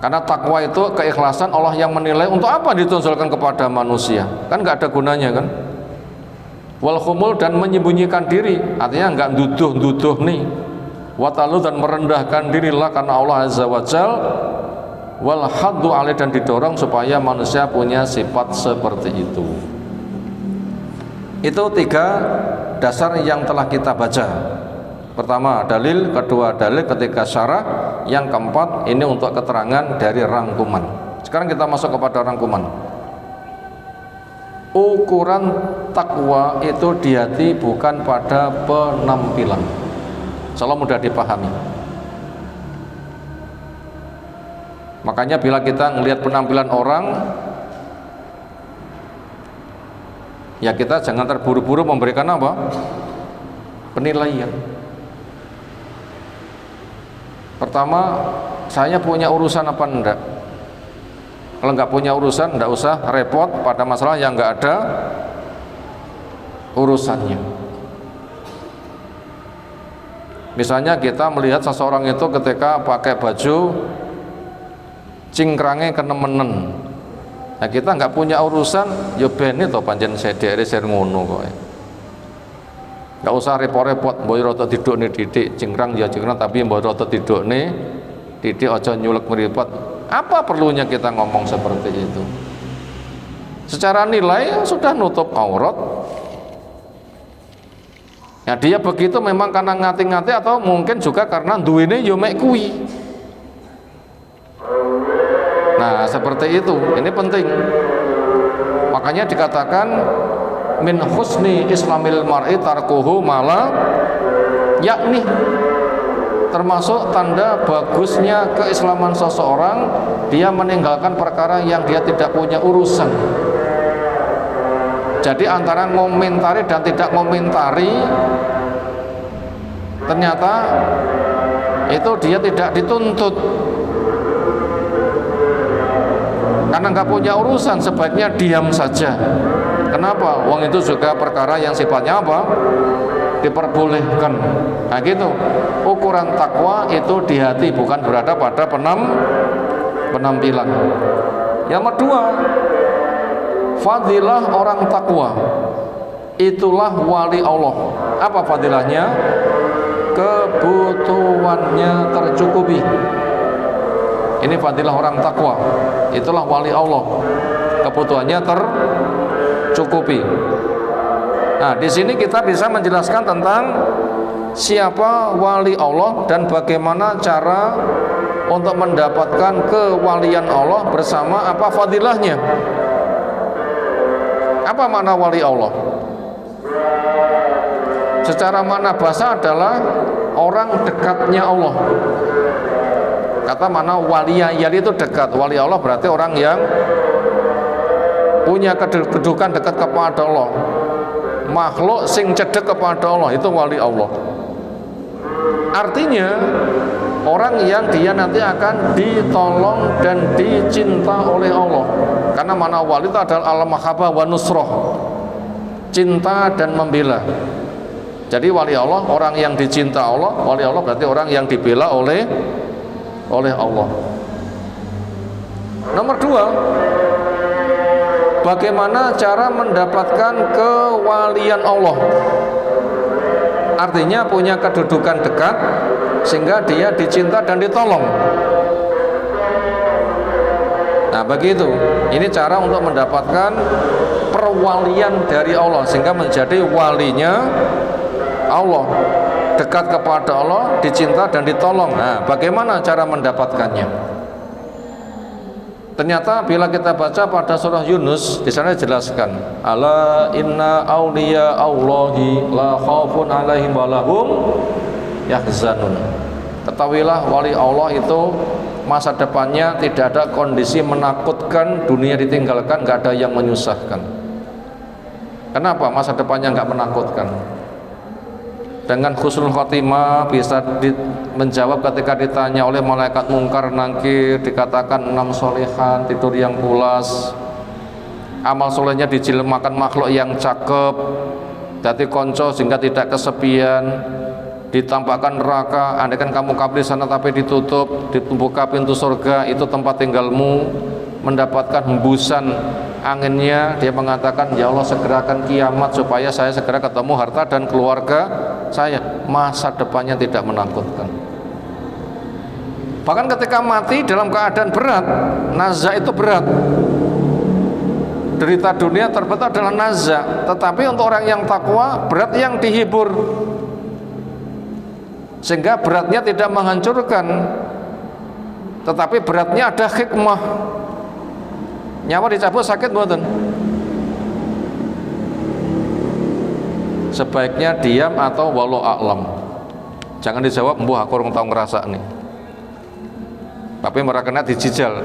Karena takwa itu keikhlasan, Allah yang menilai. Untuk apa ditonjolkan kepada manusia? Kan nggak ada gunanya kan. Wal khumul, dan menyembunyikan diri, artinya nggak duduh nih. Watalu, dan merendahkan dirilah karena Allah azza wajal. Wal haddu alaih, dan didorong supaya manusia punya sifat seperti itu. Itu 3 dasar yang telah kita baca. Pertama dalil, kedua dalil ketika syarah, yang keempat ini untuk keterangan dari rangkuman. Sekarang kita masuk kepada rangkuman. Ukuran takwa itu di hati, bukan pada penampilan. Insyaallah mudah dipahami. Makanya bila kita melihat penampilan orang, ya kita jangan terburu-buru memberikan apa? Penilaian. Pertama, saya punya urusan apa enggak? Kalau nggak punya urusan, enggak usah repot pada masalah yang nggak ada urusannya. Misalnya kita melihat seseorang itu ketika pakai baju cingkrangnya kenemenen, nah kita nggak punya urusan, yo ben itu pancen sedere ser ngono kok. Nggak usah repot-repot, boy roto tiduk nih didik, cingkrang ya cingkrang, tapi boy roto tiduk nih didik, ojo nyulek meripot. Apa perlunya kita ngomong seperti itu? Secara nilai sudah nutup aurat. Ya dia begitu memang karena ngati-ngati, atau mungkin juga karena duwene yo mek kuwi. Nah seperti itu, ini penting. Makanya dikatakan min husni islamil mar'i tarkuhu mala, yakni termasuk tanda bagusnya keislaman seseorang, dia meninggalkan perkara yang dia tidak punya urusan. Jadi antara ngomentari dan tidak ngomentari, ternyata itu dia tidak dituntut. Karena nggak punya urusan, sebaiknya diam saja. Kenapa? Wong itu juga perkara yang sifatnya apa? Diperbolehkan. Nah gitu. Ukuran takwa itu di hati, bukan berada pada penampilan. Yang kedua, fadilah orang takwa, itulah wali Allah. Apa fadilahnya? Kebutuhannya tercukupi. Ini fadilah orang takwa, itulah wali Allah, kebutuhannya tercukupi. Nah, di sini kita bisa menjelaskan tentang siapa wali Allah dan bagaimana cara untuk mendapatkan kewalian Allah bersama apa fadilahnya. Apa makna wali Allah? Secara makna bahasa adalah orang dekatnya Allah. Kata mana waliya, yali itu dekat. Wali Allah berarti orang yang punya kedudukan dekat kepada Allah, makhluk sing cedek kepada Allah, itu wali Allah. Artinya orang yang dia nanti akan ditolong dan dicinta oleh Allah. Karena makna wali itu adalah al-mahabbah wa nusroh, cinta dan membela. Jadi wali Allah orang yang dicinta Allah, wali Allah berarti orang yang dibela oleh Allah. Nomor dua, bagaimana cara mendapatkan kewalian Allah? Artinya punya kedudukan dekat sehingga dia dicinta dan ditolong. Nah begitu, ini cara untuk mendapatkan perwalian dari Allah sehingga menjadi walinya Allah, dekat kepada Allah, dicinta dan ditolong. Nah bagaimana cara mendapatkannya? Ternyata bila kita baca pada surah Yunus, di sana dijelaskan, ala inna awliya Allahi la khaufun alaihim wa lahum yahzanun. Ketahuilah wali Allah itu masa depannya tidak ada kondisi menakutkan, dunia ditinggalkan, nggak ada yang menyusahkan. Kenapa masa depannya nggak menakutkan? Dengan husnul khotimah bisa menjawab ketika ditanya oleh malaikat mungkar nangkir, dikatakan 6 solehan, tidur yang pulas, amal solehnya dijilmakan makhluk yang cakep, dadi konco sehingga tidak kesepian, ditampakkan neraka, andaikan kamu kabur di sana tapi ditutup, dibuka pintu surga, itu tempat tinggalmu, mendapatkan hembusan anginnya. Dia mengatakan, ya Allah segerakan kiamat supaya saya segera ketemu harta dan keluarga saya. Masa depannya tidak menakutkan. Bahkan ketika mati dalam keadaan berat, nazak itu berat, derita dunia terberat adalah nazak. Tetapi untuk orang yang takwa, berat yang dihibur, sehingga beratnya tidak menghancurkan, tetapi beratnya ada hikmah. Nyawa dicabut sakit mboten? Sebaiknya diam atau walau a'lam. Jangan dijawab mbuh aku orang tau ngerasa nih. Tapi mereka kena dijijal.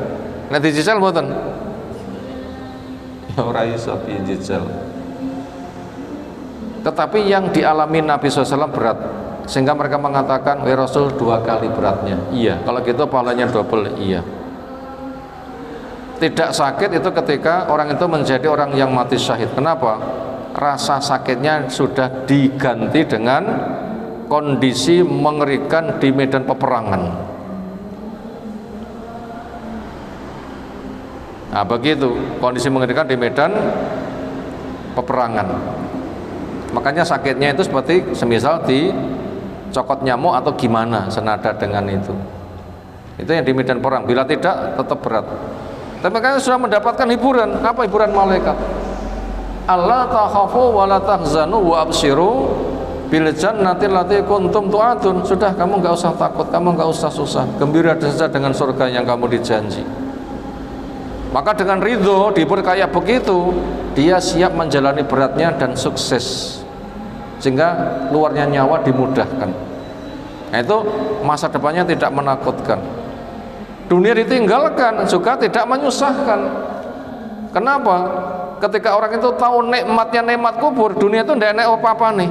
Nek dijijal mboten? Ya ora iso dijijal. Tetapi yang dialami Nabi SAW berat, sehingga mereka mengatakan, wahai Rasul 2 kali beratnya. Iya, kalau gitu pahalanya double. Iya. Tidak sakit itu ketika orang itu menjadi orang yang mati syahid. Kenapa? Rasa sakitnya sudah diganti dengan kondisi mengerikan di medan peperangan. Nah begitu, kondisi mengerikan di medan peperangan. Makanya sakitnya itu seperti semisal dicokot nyamuk atau gimana, senada dengan itu. Itu yang di medan perang. Bila tidak, tetap berat. Tapi makanya sudah mendapatkan hiburan. Apa hiburan malaikat? Allah takhafu wa la tahzanu wa abshiru bil jannati allati kuntum tu'adun. Sudah, kamu enggak usah takut, kamu enggak usah susah. Gembira saja dengan surga yang kamu dijanji. Maka dengan ridho dihibur kayak begitu, dia siap menjalani beratnya dan sukses, sehingga keluarnya nyawa dimudahkan. Nah, itu masa depannya tidak menakutkan. Dunia ditinggalkan juga tidak menyusahkan. Kenapa? Ketika orang itu tahu nikmatnya nikmat kubur, dunia itu tidak enak apa-apa nih.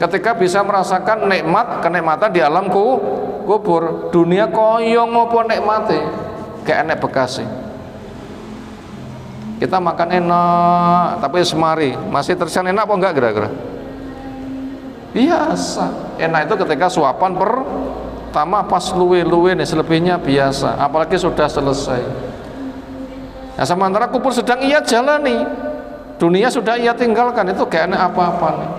Ketika bisa merasakan nikmat, kenikmatan di alam kubur, dunia koyong apa nikmati, gak enak bekasi. Kita makan enak, tapi semari masih tersian enak apa enggak kira-kira? Biasa. Enak itu ketika suapan pertama pas luwe-luwe nih, selebihnya biasa, apalagi sudah selesai. Nah sementara kubur sedang ia jalani, dunia sudah ia tinggalkan, itu gak enak apa-apa nih.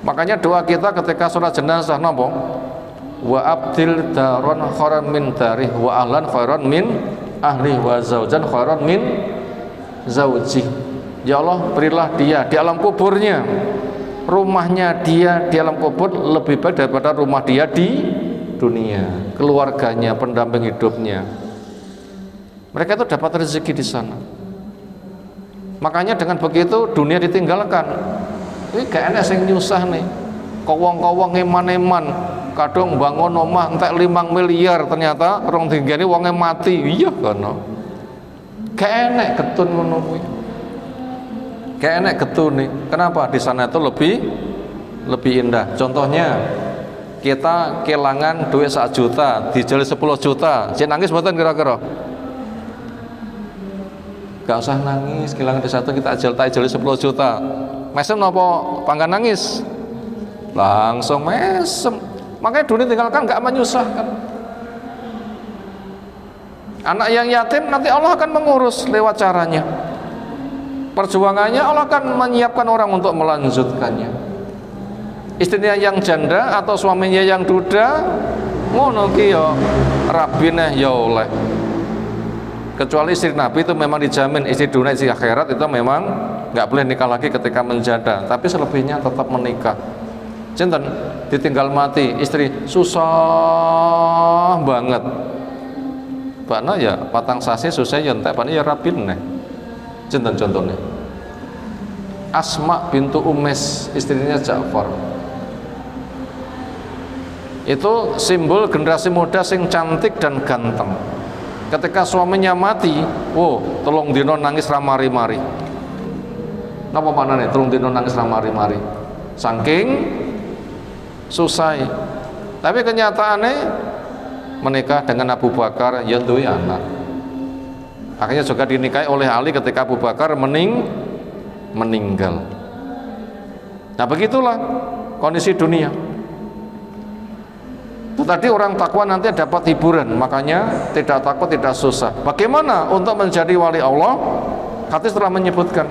Makanya doa kita ketika sholat jenazah napa? Wa abdil daron khairan min darih wa ahlan khairan min ahli wa zaujan khairan min zauji. Ya Allah, berilah dia di alam kuburnya, rumahnya dia di alam kubur lebih baik daripada rumah dia di dunia, keluarganya, pendamping hidupnya. Mereka itu dapat rezeki di sana. Makanya dengan begitu dunia ditinggalkan. Ini gak enak sing nyusah nih. Kowong-kowong eman-eman, kadang bangun omah entek 5 miliar, ternyata rong dinggane wonge mati. Iya kono. Gak enak getun ngono kuwi. Gak enak getun nih. Kenapa? Di sana itu lebih indah. Contohnya kita kehilangan duit 1 juta, dijali 10 juta. Cek nangis mboten kira-kira? Gak usah nangis, kehilangan satu kita ajal 10 juta. Mesem nopo panggan nangis? Langsung mesem. Makanya dunia tinggalkan, gak menyusahkan. Anak yang yatim nanti Allah akan mengurus lewat caranya. Perjuangannya Allah akan menyiapkan orang untuk melanjutkannya. Istrinya yang janda atau suaminya yang duda, ngono ki yo rabine ya oleh. Kecuali istri Nabi itu memang dijamin, istri dunia istri akhirat itu memang nggak boleh nikah lagi ketika menjanda, tapi selebihnya tetap menikah. Cinten ditinggal mati istri susah banget. Bakna ya patang sasi susah ya entek bakna ya rabin nih. Cinten contohnya Asma bintu Umes, istrinya Ja'far. Itu simbol generasi muda sing cantik dan ganteng. Ketika suaminya mati, telung dino nangis ramari-mari. Napa maknane telung dino nangis ramari-mari? Saking susah. Tapi kenyataannya menikah dengan Abu Bakar yang duwe anak. Akhirnya juga dinikahi oleh Ali ketika Abu Bakar meninggal. Nah begitulah kondisi dunia. Tadi orang takwa nanti dapat hiburan, makanya tidak takut, tidak susah. Bagaimana untuk menjadi wali Allah? Hadis telah menyebutkan,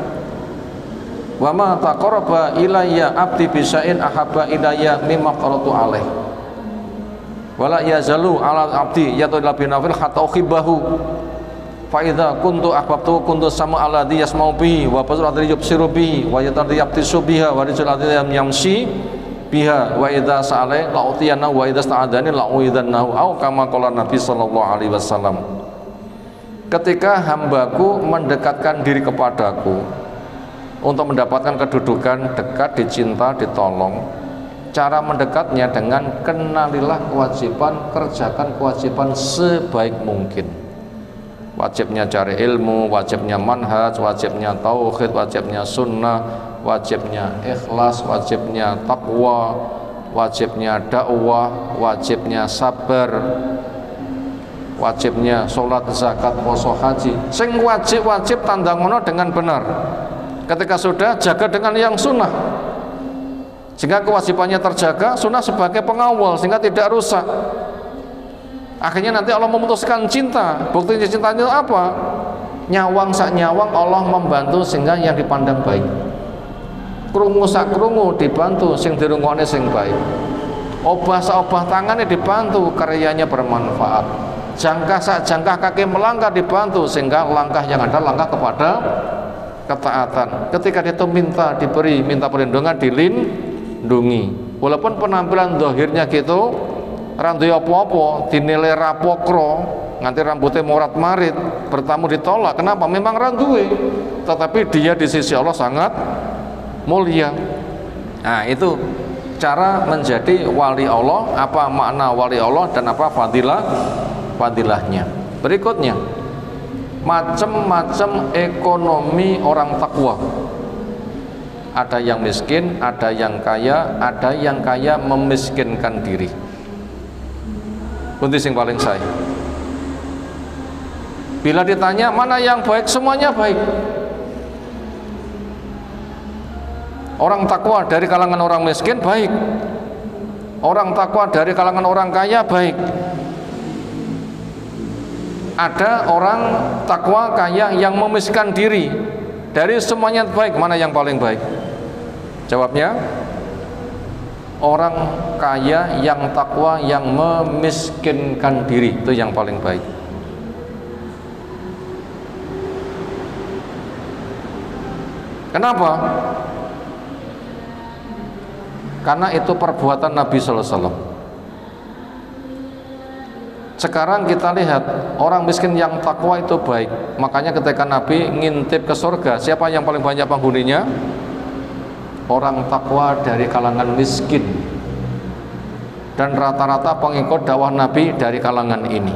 wa ma taqarraba ilayya abdi bisya'in ahabba ilayya mimma qaratu alaih wala yazalu ala abdi yatawalla binafil hatta uhibbahu fa idza kuntu ahbabtu kuntu sama alladhi yasma'u bihi wa basara alladhi yubsiru bihi wa yatadhi yabtisu biha wa rijul alladhi yamshi biha wa idza sa'ala la'utiyana wa idza sta'adani la'uidannahu au kama qala Nabi sallallahu alaihi wasallam. Ketika hambaku mendekatkan diri kepadaku untuk mendapatkan kedudukan dekat, dicinta, ditolong, cara mendekatnya dengan kenalilah kewajiban, kerjakan kewajiban sebaik mungkin. Wajibnya cari ilmu, wajibnya manhaj, wajibnya tauhid, wajibnya sunnah, wajibnya ikhlas, wajibnya taqwa, wajibnya dakwah, wajibnya sabar, wajibnya sholat, zakat, puasa, haji. Sing wajib tandangono dengan benar. Ketika sudah, jaga dengan yang sunnah, sehingga kewajibannya terjaga, sunnah sebagai pengawal sehingga tidak rusak. Akhirnya nanti Allah memutuskan cinta. Buktinya cintanya apa? Nyawang sak nyawang Allah membantu sehingga yang dipandang baik. Krungu sak krungu dibantu sing dirungokne sing baik. Obah sak obah tangannya dibantu karyanya bermanfaat. Jangkah sak jangkah kaki melangkah dibantu sehingga langkah yang ada langkah kepada ketaatan. Ketika dia itu diberi, minta perlindungan, dilindungi. Walaupun penampilan zahirnya gitu randu apa-apa, dinilai rapokro, nganti rambutnya morat marit, bertamu ditolak. Kenapa? Memang randuwe, tetapi dia di sisi Allah sangat mulia. Nah itu cara menjadi wali Allah, apa makna wali Allah dan apa fadilahnya. Berikutnya, macam-macam ekonomi orang takwa. Ada yang miskin, ada yang kaya memiskinkan diri. Kunti sing paling saya. Bila ditanya mana yang baik, semuanya baik. Orang takwa dari kalangan orang miskin baik. Orang takwa dari kalangan orang kaya baik. Ada orang takwa kaya yang memiskinkan diri. Dari semuanya baik, mana yang paling baik? Jawabnya, orang kaya yang takwa yang memiskinkan diri, itu yang paling baik. Kenapa? Karena itu perbuatan Nabi sallallahu alaihi wasallam. Sekarang kita lihat orang miskin yang takwa itu baik. Makanya ketika Nabi ngintip ke surga, siapa yang paling banyak penghuninya? Orang takwa dari kalangan miskin. Dan rata-rata pengikut dakwah Nabi dari kalangan ini.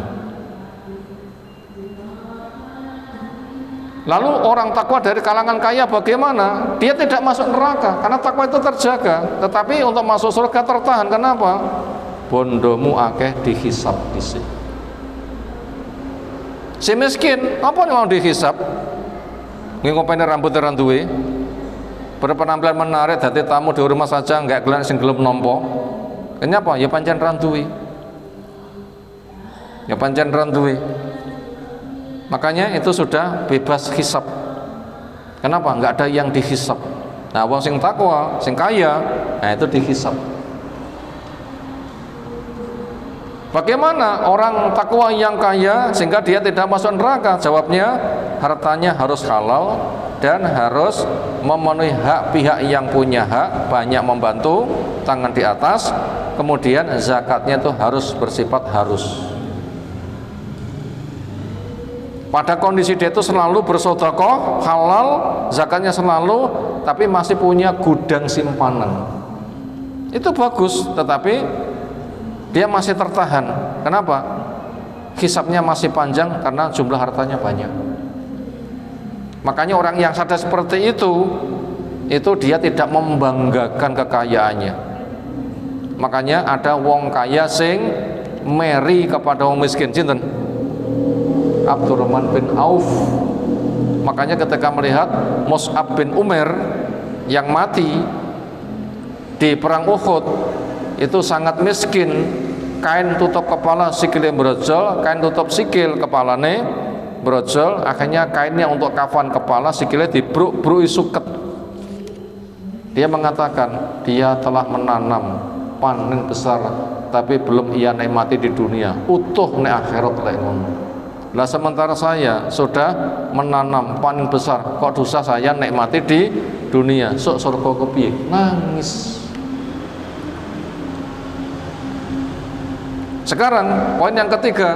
Lalu orang takwa dari kalangan kaya bagaimana? Dia tidak masuk neraka karena takwa itu terjaga, tetapi untuk masuk surga tertahan. Kenapa? Bondomu akeh dihisab dhisik. Si miskin apa yang mau dihisab? Nggih ngopeni rambutnya ra duwe. Berpenampilan menarik dadi tamu di rumah saja enggak gelem sing gelem nampa. Kenapa? Ya pancen ra duwe. Ya pancen ra duwe. Makanya itu sudah bebas hisab. Kenapa? Enggak ada yang dihisab. Nah, wong sing takwa, sing kaya, nah itu dihisab. Bagaimana orang takwa yang kaya sehingga dia tidak masuk neraka? Jawabnya, hartanya harus halal dan harus memenuhi hak pihak yang punya hak, banyak membantu, tangan di atas. Kemudian zakatnya itu harus bersifat harus. Pada kondisi dia itu selalu bersedekah halal, zakatnya selalu, tapi masih punya gudang simpanan. Itu bagus, tetapi dia masih tertahan. Kenapa? Hisabnya masih panjang karena jumlah hartanya banyak. Makanya orang yang sadar seperti itu dia tidak membanggakan kekayaannya. Makanya ada wong kaya sing meri kepada wong miskin. Sinten? Abdurrahman bin Auf. Makanya ketika melihat Mus'ab bin Umair yang mati di perang Uhud, itu sangat miskin, kain tutup kepala sikilnya brojol, kain tutup sikil kepalane brojol, akhirnya kainnya untuk kafan kepala, sikilnya dibruk-bruk suket. Dia mengatakan dia telah menanam panen besar tapi belum ia nikmati di dunia, utuh nek akhirat lek ngono. Lah sementara saya sudah menanam panen besar, kok dosa saya nikmati di dunia, sok surga kepiye? Nangis. Sekarang poin yang ketiga,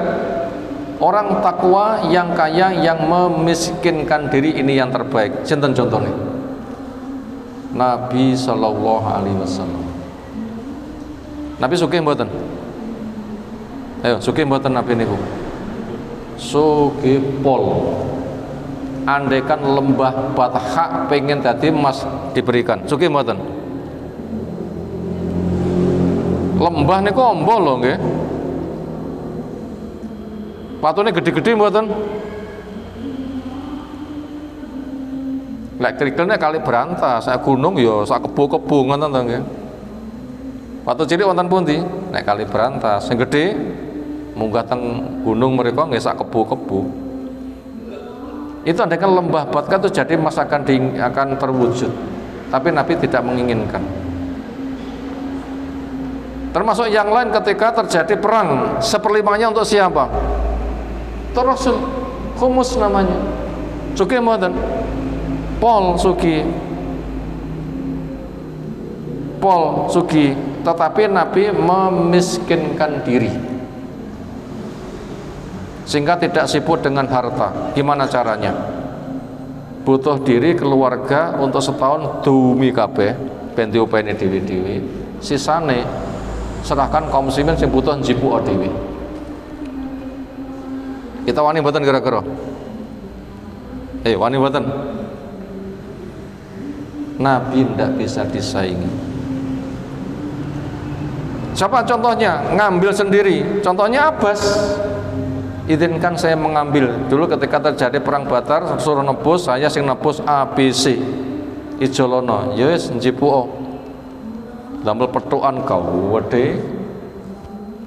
orang takwa yang kaya yang memiskinkan diri, ini yang terbaik. Sinten contohnya? Nabi sallallahu alaihi wasallam. Nabi sugih mboten? Ayo, sugih mboten Nabi niku? Sugih pol. Andaikan lembah Bathak pengen dadi emas diberikan, sugih mboten? Lembah niku ombo lho nggih. Patune gede-gede mboten? Lek krikelnya kali berantas, saya gunung ya sak kebo-kebo ngoten to nggih. Watu cilik wonten pundi? Nek kali berantas, sing gedhe munggah teng gunung mereka nggih sak kebo-kebo. Itu andaikan lembah Bathak itu jadi emas akan terwujud. Tapi Nabi tidak menginginkan. Termasuk yang lain ketika terjadi perang, seperlimanya untuk siapa? Rasul, khumus namanya. Sugih mboten? Pol sugi. Pol sugi, tetapi Nabi memiskinkan diri. Sehingga tidak sibuk dengan harta. Gimana caranya? Butuh diri keluarga untuk setahun dumi kabeh ben diopeni dhewe-dhewe. Sisane serahkan kaum muslimin sing butuh njipuk dhewe. Kita wani mboten kira-kira? Wani mboten? Nabi tidak bisa disaingi. Siapa contohnya? Ngambil sendiri. Contohnya Abbas. Izinkan saya mengambil. Dulu ketika terjadi perang Badar, suruh nebus, saya sing nebus ABC. Ijolono, yes njipuk. Damel petukan kau wede.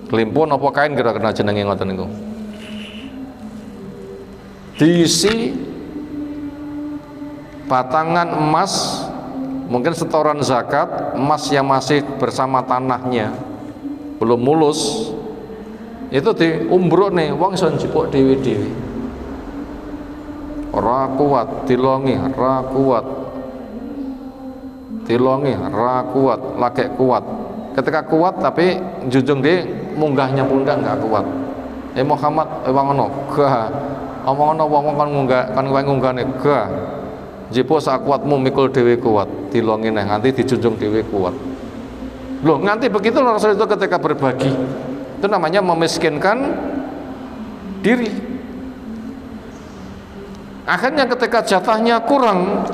Kelimpun apa kain kira-kira jenenge ngoten niku. Diisi batangan emas, mungkin setoran zakat, emas yang masih bersama tanahnya belum mulus, itu diumbruk nih, wong iso njipuk dhewe-dhewe. Ora kuat dilongi, ra kuat dilongi, ra kuat, lagi kuat. Ketika kuat tapi junjung dia munggahnya pundak enggak kuat. Muhammad wong ngono, gah. Omong ana wong kan ngunggahne gah. Jipo sak kuatmu mikul dhewe kuat, dilongi neh nganti dijunjung dhewe kuat. Loh, nganti begitu Rasul itu ketika berbagi. Itu namanya memiskinkan diri. Akhirnya ketika jatahnya kurang,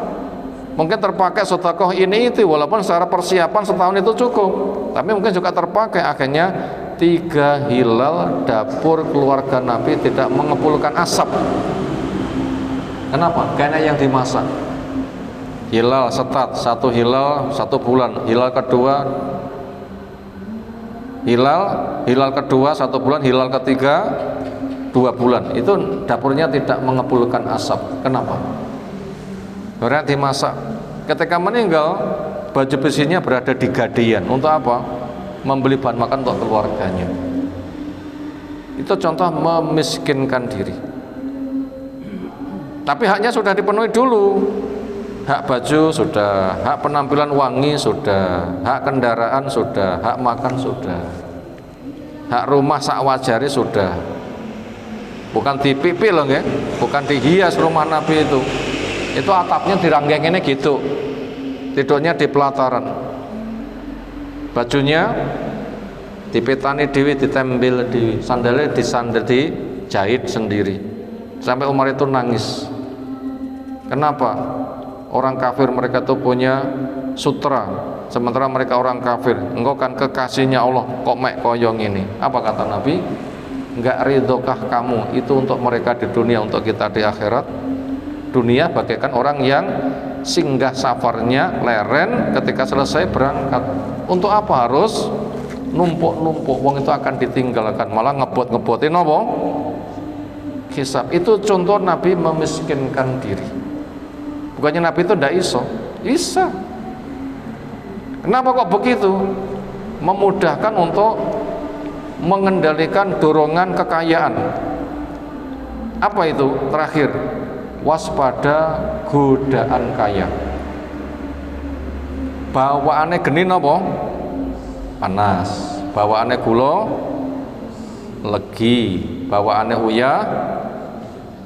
mungkin terpakai sedekah ini itu, walaupun secara persiapan setahun itu cukup, tapi mungkin juga terpakai. Akhirnya 3 hilal dapur keluarga Nabi tidak mengepulkan asap. Kenapa? Karena yang dimasak. Hilal setat, satu hilal 1 bulan, hilal kedua 1 bulan, hilal ketiga 2 bulan. Itu dapurnya tidak mengepulkan asap. Kenapa? Karena dimasak. Ketika meninggal, baju besinya berada di gadian. Untuk apa? Membeli bahan makan untuk keluarganya. Itu contoh memiskinkan diri. Tapi haknya sudah dipenuhi dulu. Hak baju sudah, hak penampilan wangi sudah, hak kendaraan sudah, hak makan sudah, hak rumah sak wajari sudah. Bukan dipipi loh ya, bukan dihias rumah Nabi itu. Itu atapnya diranggenginnya gitu, tidurnya di pelataran. Bajunya dipetani dewi, ditempel dewi, sandalnya dijahit sendiri. Sampai Umar itu nangis. Kenapa? Orang kafir mereka tuh punya sutra, sementara mereka orang kafir. Engkau kan kekasihnya Allah, kok mek koyong ini. Apa kata Nabi? Enggak ridhokah kamu itu untuk mereka di dunia, untuk kita di akhirat? Dunia bagaikan orang yang singgah safarnya leren, ketika selesai berangkat. Untuk apa harus numpuk-numpuk? Wong itu akan ditinggalkan, malah ngebot-ngebotin apa? Hisab. Itu contoh Nabi memiskinkan diri. Bukannya Nabi itu tidak bisa. Kenapa kok begitu? Memudahkan untuk mengendalikan dorongan kekayaan. Apa itu? Terakhir, waspada godaan kaya. Bawaannya geni apa? Panas. Bawaannya gula legi. Bawaannya uyah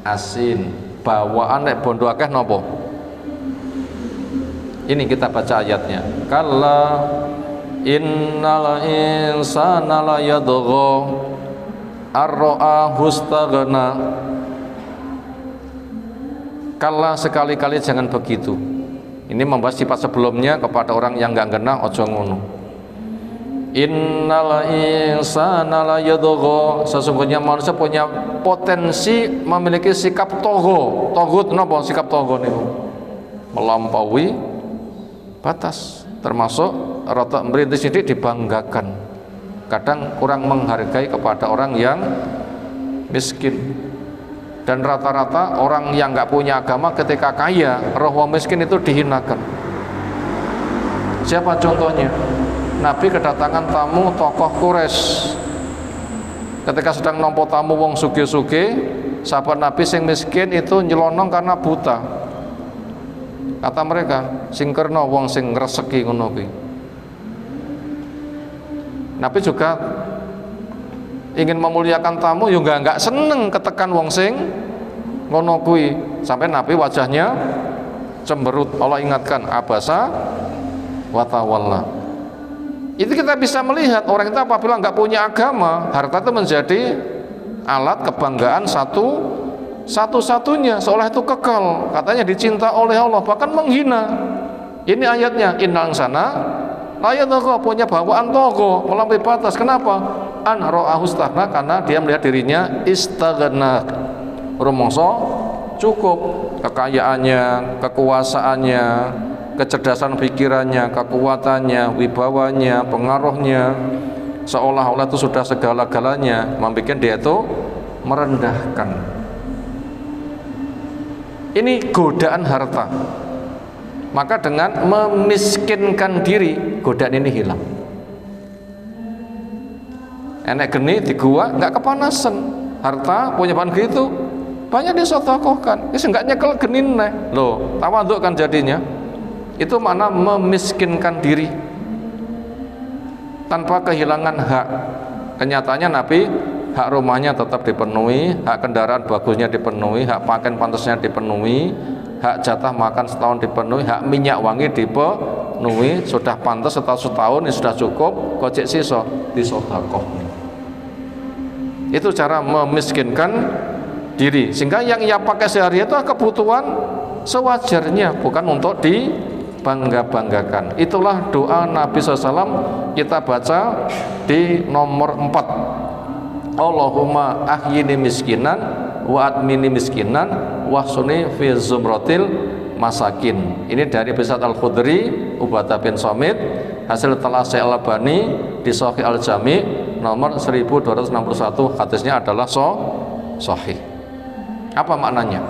asin. Bawaannya bondo akeh napa? Ini kita baca ayatnya. Kalla innal insana la yadgha ar-ra'ahu istaghna. Kalla, sekali-kali jangan begitu. Ini membahas sifat sebelumnya kepada orang yang enggak genah, ojo ngono. Innal insana la yadgha, sesungguhnya manusia punya potensi memiliki sikap togho. Togut napa sikap togho niku? Melampaui batas, termasuk rotok merintis ini dibanggakan. Kadang kurang menghargai kepada orang yang miskin. Dan rata-rata orang yang nggak punya agama ketika kaya, roh miskin itu dihinakan. Siapa contohnya? Nabi kedatangan tamu tokoh Quraisy. Ketika sedang nampa tamu wong sugih-sugih, sahabat Nabi sing miskin itu nyelonong karena buta. Kata mereka, sing kerna wong sing ngreseki ngono kuwi. Nabi juga ingin memuliakan tamu, yo enggak seneng ketekan wong sing ngono kuwi. Sampai Nabi wajahnya cemberut. Allah ingatkan, abasa wa tawalla. Itu kita bisa melihat orang itu apabila enggak punya agama, harta itu menjadi alat kebanggaan satu-satunya, seolah itu kekal, katanya dicinta oleh Allah, bahkan menghina. Ini ayatnya, innal insana la yadgha, punya bawaan togo, melampaui batas. Kenapa? An ra'ahu istaghna, karena dia melihat dirinya istaghna, rumangsa cukup, kekayaannya, kekuasaannya, kecerdasan pikirannya, kekuatannya, wibawanya, pengaruhnya, seolah-olah itu sudah segala-galanya, membuat dia itu merendahkan. Ini godaan harta. Maka dengan memiskinkan diri, godaan ini hilang. Enek geni di gua nggak kepanasan. Harta punya bahan gitu banyak disedekahkan. Wis enggak nyekel genin neh. Loh, tawadhu kan jadinya. Itu mana memiskinkan diri tanpa kehilangan hak. Kenyataannya Nabi hak rumahnya tetap dipenuhi, hak kendaraan bagusnya dipenuhi, hak pakaian pantasnya dipenuhi, hak jatah makan setahun dipenuhi, hak minyak wangi dipenuhi, sudah pantas setahun ini sudah cukup, kocek sisa disedekah. Itu cara memiskinkan diri, sehingga yang ia pakai sehari itu kebutuhan sewajarnya, bukan untuk dibangga-banggakan. Itulah doa Nabi SAW, kita baca di nomor 4. Allahumma ahyini miskinan wa admini miskinan wahsuni fi zumratil masakin. Ini dari Pesat Al-Khudri, Ubadah bin Samit, hasil Talasy Al-Albani di Sahih Al-Jami nomor 1261. Hadisnya adalah sahih. Apa maknanya?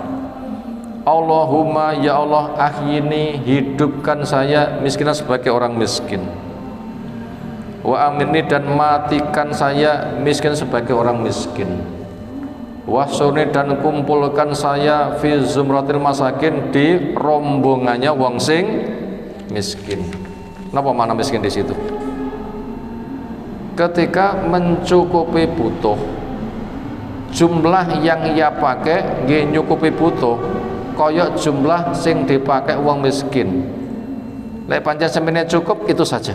Allahumma ya Allah ahyini, hidupkan saya miskinan sebagai orang miskin, wa amini, dan matikan saya miskin sebagai orang miskin, wahsuni, dan kumpulkan saya fi zumratil masakin, di rombongannya wong sing miskin. Apa makna miskin di situ? Ketika mencukupi butuh, jumlah yang ia pakai nggih nyukupi butuh kaya jumlah sing dipakai wong miskin. Lek pancen semene cukup itu saja.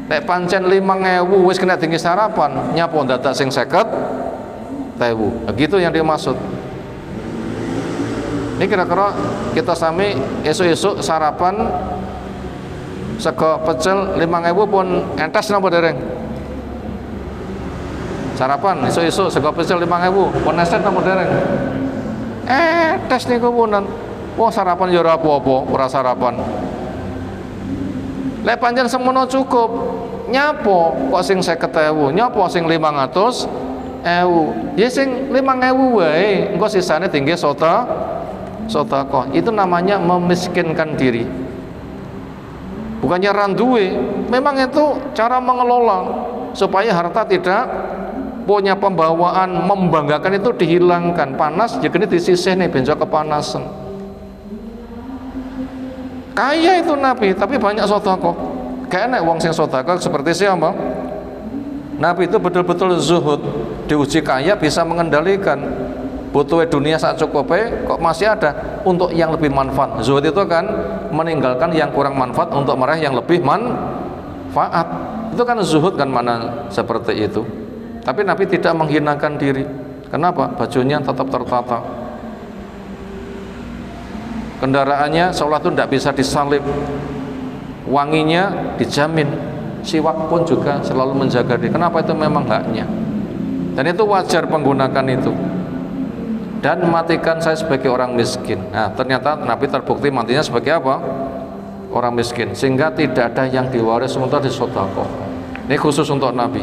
Lek pancen 5.000 wis kena tinggi sarapan, nyapa dadak sing 50.000. Begitu yang dimaksud. Ini kira-kira kita sami esuk-esuk sarapan sego pecel 5.000 pun entes napa dereng? Sarapan esuk-esuk sego pecel 5.000 pun entes napa dereng? Tes niku punan. Wong sarapan ya ora apa-apa, ora sarapan. Lek pancen semono cukup, nyapo kok sing 50.000, nyapo sing 500.000. Ya sing 5.000 wae, engko sisane tinggi sedekah. Itu namanya memiskinkan diri. Bukannya randuwe, memang itu cara mengelola supaya harta tidak punya pembawaan membanggakan itu dihilangkan. Panas jadi disisih nih benjok kepanasan. Kaya itu Nabi tapi banyak sedekah. Gak enak wong sing sedekah seperti siapa? Nabi itu betul-betul zuhud, diuji kaya bisa mengendalikan butuh dunia saat cukupnya, kok masih ada untuk yang lebih manfaat. Zuhud itu kan meninggalkan yang kurang manfaat untuk meraih yang lebih manfaat. Itu kan zuhud kan, mana seperti itu. Tapi Nabi tidak menghinakan diri. Kenapa? Bajunya tetap tertata, kendaraannya sholat itu tidak bisa disalib, wanginya dijamin, siwak pun juga selalu menjaga diri. Kenapa? Itu memang haknya, dan itu wajar menggunakan itu. Dan matikan saya sebagai orang miskin. Nah, ternyata Nabi terbukti matinya sebagai apa? Orang miskin, sehingga tidak ada yang diwaris sementara disedekah. Ini khusus untuk Nabi.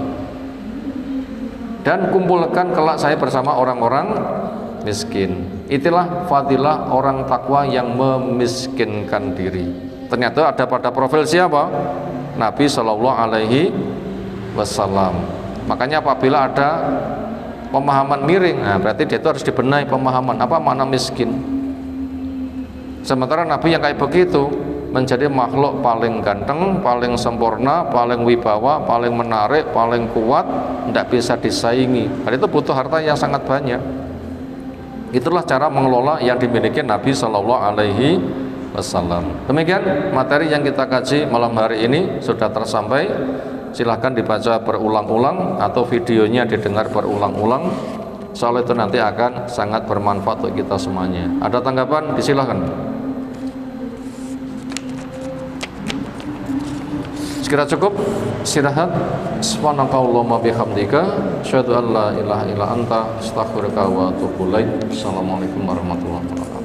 Dan kumpulkan kelak saya bersama orang-orang miskin. Itulah fadilah orang takwa yang memiskinkan diri. Ternyata ada pada profil siapa? Nabi Shallallahu Alaihi Wasallam. Makanya apabila ada pemahaman miring, nah berarti dia itu harus dibenahi pemahaman apa makna miskin. Sementara Nabi yang kayak begitu menjadi makhluk paling ganteng, paling sempurna, paling wibawa, paling menarik, paling kuat, tidak bisa disaingi. Dan itu butuh harta yang sangat banyak. Itulah cara mengelola yang dimiliki Nabi Shallallahu Alaihi Wasallam. Demikian materi yang kita kaji malam hari ini sudah tersampai. Silahkan dibaca berulang-ulang atau videonya didengar berulang-ulang. Soal itu nanti akan sangat bermanfaat untuk kita semuanya. Ada tanggapan? Disilahkan. Sekira cukup, istirahat. Subhanakallahumma bihamdika, asyhadu an la ilaha illa anta, astaghfiruka wa atubu ilaik. Assalamualaikum warahmatullahi wabarakatuh.